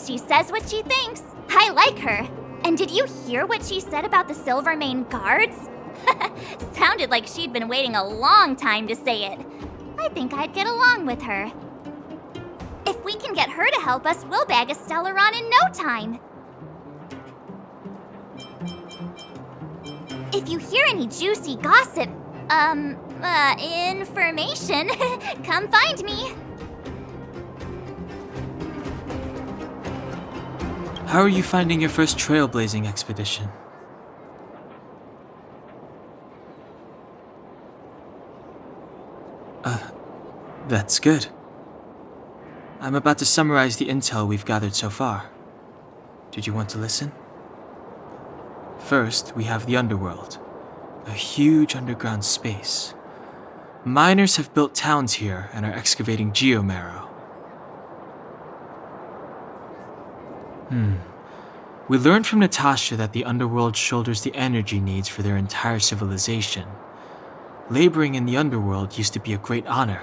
She says what she thinks. I like her. And did you hear what she said about the Silvermane Guards? Sounded like she'd been waiting a long time to say it. I think I'd get along with her. If we can get her to help us, we'll bag a Stellaron in no time. If you hear any juicy gossip, information, come find me. How are you finding your first trailblazing expedition? That's good. I'm about to summarize the intel we've gathered so far. Did you want to listen? First, we have the underworld, a huge underground space. Miners have built towns here and are excavating geomarrow. We learned from Natasha that the underworld shoulders the energy needs for their entire civilization. Laboring in the underworld used to be a great honor,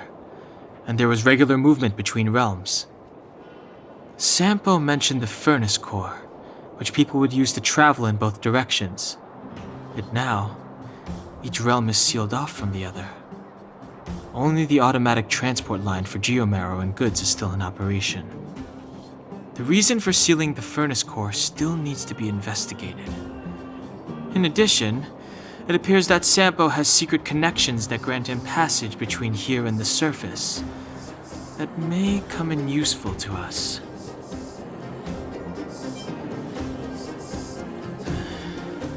and there was regular movement between realms. Sampo mentioned the furnace core, which people would use to travel in both directions. But now, each realm is sealed off from the other. Only the automatic transport line for geomarrow and goods is still in operation. The reason for sealing the furnace core still needs to be investigated. In addition, it appears that Sampo has secret connections that grant him passage between here and the surface that may come in useful to us.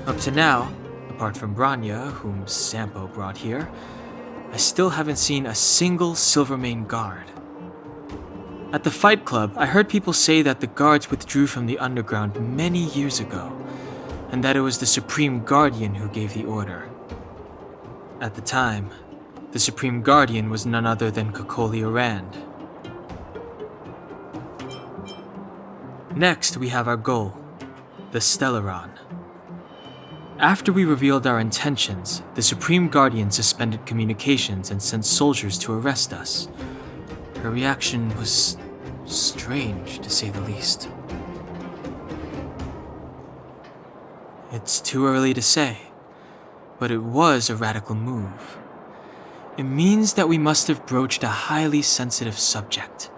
Up to now, apart from Bronya, whom Sampo brought here, I still haven't seen a single Silvermane guard. At the Fight Club, I heard people say that the guards withdrew from the underground many years ago, and that it was the Supreme Guardian who gave the order. At the time, the Supreme Guardian was none other than Cocolia Rand. Next, we have our goal, the Stellaron. After we revealed our intentions, the Supreme Guardian suspended communications and sent soldiers to arrest us. Her reaction was strange, to say the least. It's too early to say, but it was a radical move. It means that we must have broached a highly sensitive subject,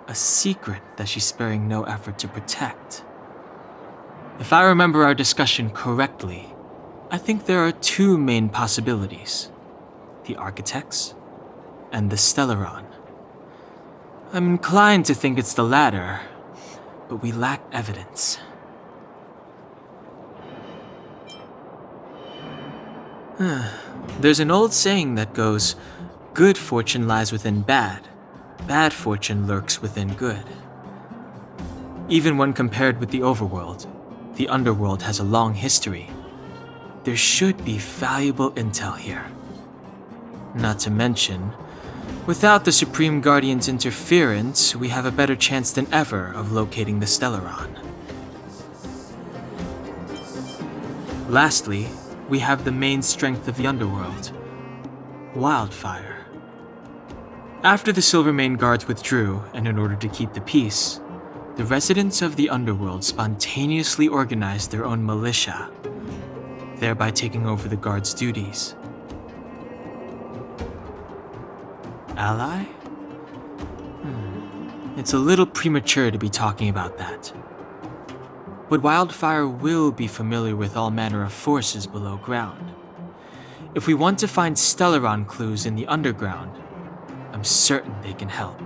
a secret that she's sparing no effort to protect. If I remember our discussion correctly, I think there are two main possibilities: the Architects and the Stellaron. I'm inclined to think it's the latter, but we lack evidence. There's an old saying that goes, good fortune lies within bad fortune lurks within good. Even when compared with the overworld, the underworld has a long history. There should be valuable intel here. Not to mention, without the Supreme Guardian's interference, we have a better chance than ever of locating the Stellaron. Lastly, we have the main strength of the underworld, wildfire. After the Silvermane guards withdrew, and in order to keep the peace, the residents of the underworld spontaneously organized their own militia, thereby taking over the guards' duties. Ally? It's a little premature to be talking about that. But Wildfire will be familiar with all manner of forces below ground. If we want to find Stellaron clues in the underground, I'm certain they can help.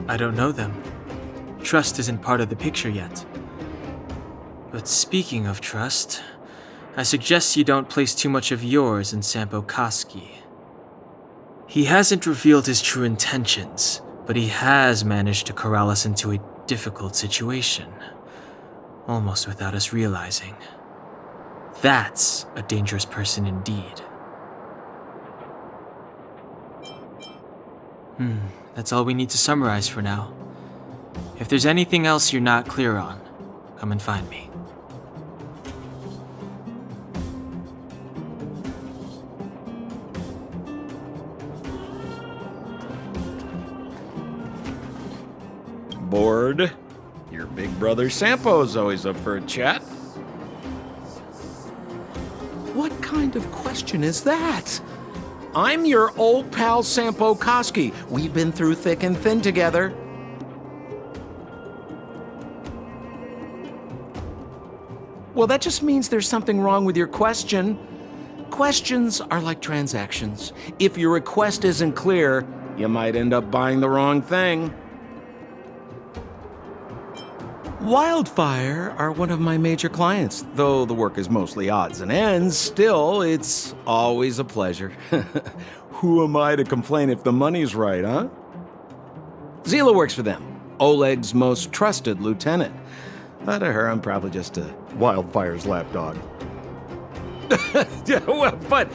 I don't know them. Trust isn't part of the picture yet. But speaking of trust, I suggest you don't place too much of yours in Sampo Koski. He hasn't revealed his true intentions, but he has managed to corral us into a difficult situation, almost without us realizing. That's a dangerous person indeed. That's all we need to summarize for now. If there's anything else you're not clear on, come and find me. Bored? Your big brother Sampo's always up for a chat. What kind of question is that? I'm your old pal Sampo Koski. We've been through thick and thin together. Well, that just means there's something wrong with your question. Questions are like transactions. If your request isn't clear, you might end up buying the wrong thing. Wildfire are one of my major clients. Though the work is mostly odds and ends, still, it's always a pleasure. Who am I to complain if the money's right, huh? Seele works for them, Oleg's most trusted lieutenant. To her, I'm probably just a Wildfire's lapdog. Yeah, well, but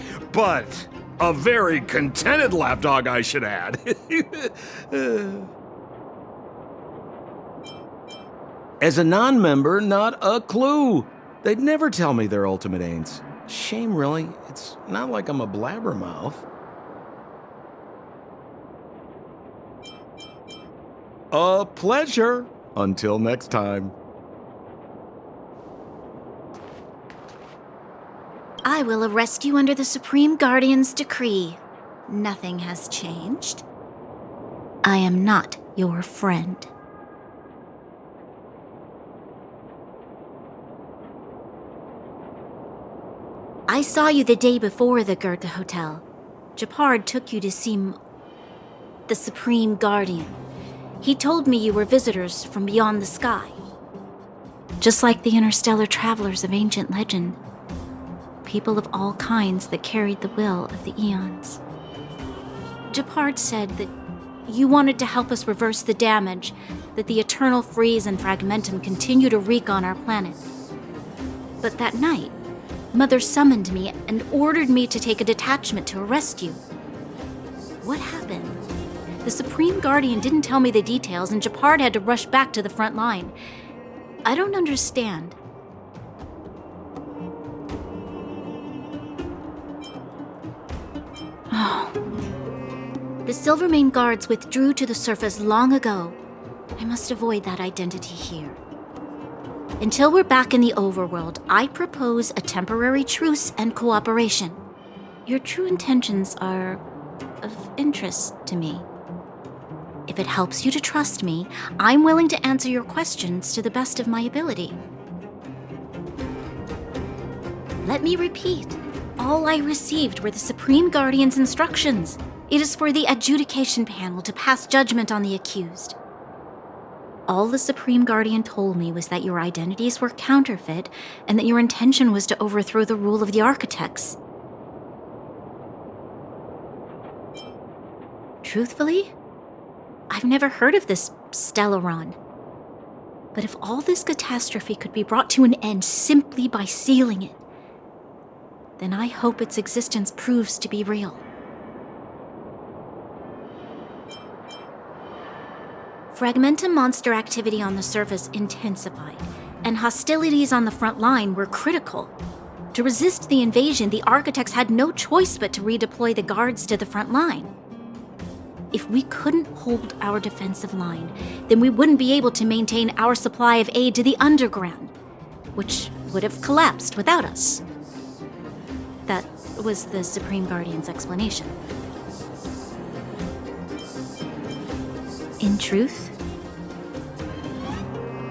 a very contented lapdog, I should add. As a non-member, not a clue. They'd never tell me their ultimate aims. Shame, really. It's not like I'm a blabbermouth. A pleasure. Until next time. I will arrest you under the Supreme Guardian's decree. Nothing has changed. I am not your friend. I saw you the day before the Goethe Hotel. Japard took you to see the Supreme Guardian. He told me you were visitors from beyond the sky. Just like the interstellar travelers of ancient legend. People of all kinds that carried the will of the eons. Japard said that you wanted to help us reverse the damage that the eternal freeze and fragmentum continue to wreak on our planet. But that night, Mother summoned me and ordered me to take a detachment to arrest you. What happened? The Supreme Guardian didn't tell me the details, and Japard had to rush back to the front line. I don't understand. Oh. The Silvermane Guards withdrew to the surface long ago. I must avoid that identity here. Until we're back in the overworld, I propose a temporary truce and cooperation. Your true intentions are of interest to me. If it helps you to trust me, I'm willing to answer your questions to the best of my ability. Let me repeat. All I received were the Supreme Guardian's instructions. It is for the adjudication panel to pass judgment on the accused. All the Supreme Guardian told me was that your identities were counterfeit and that your intention was to overthrow the rule of the architects. Truthfully, I've never heard of this Stellaron. But if all this catastrophe could be brought to an end simply by sealing it, then I hope its existence proves to be real. Fragmentum monster activity on the surface intensified, and hostilities on the front line were critical. To resist the invasion, the architects had no choice but to redeploy the guards to the front line. If we couldn't hold our defensive line, then we wouldn't be able to maintain our supply of aid to the underground, which would have collapsed without us. That was the Supreme Guardian's explanation. In truth,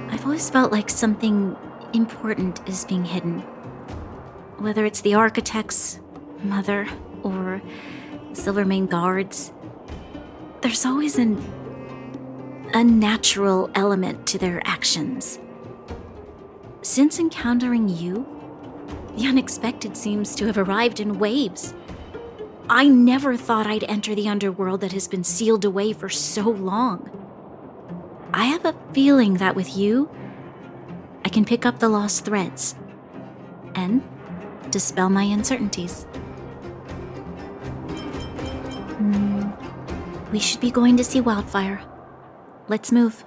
I've always felt like something important is being hidden. Whether it's the architects, Mother, or Silvermane Guards, there's always an unnatural element to their actions. Since encountering you, the unexpected seems to have arrived in waves. I never thought I'd enter the underworld that has been sealed away for so long. I have a feeling that with you, I can pick up the lost threads and dispel my uncertainties. We should be going to see Wildfire. Let's move.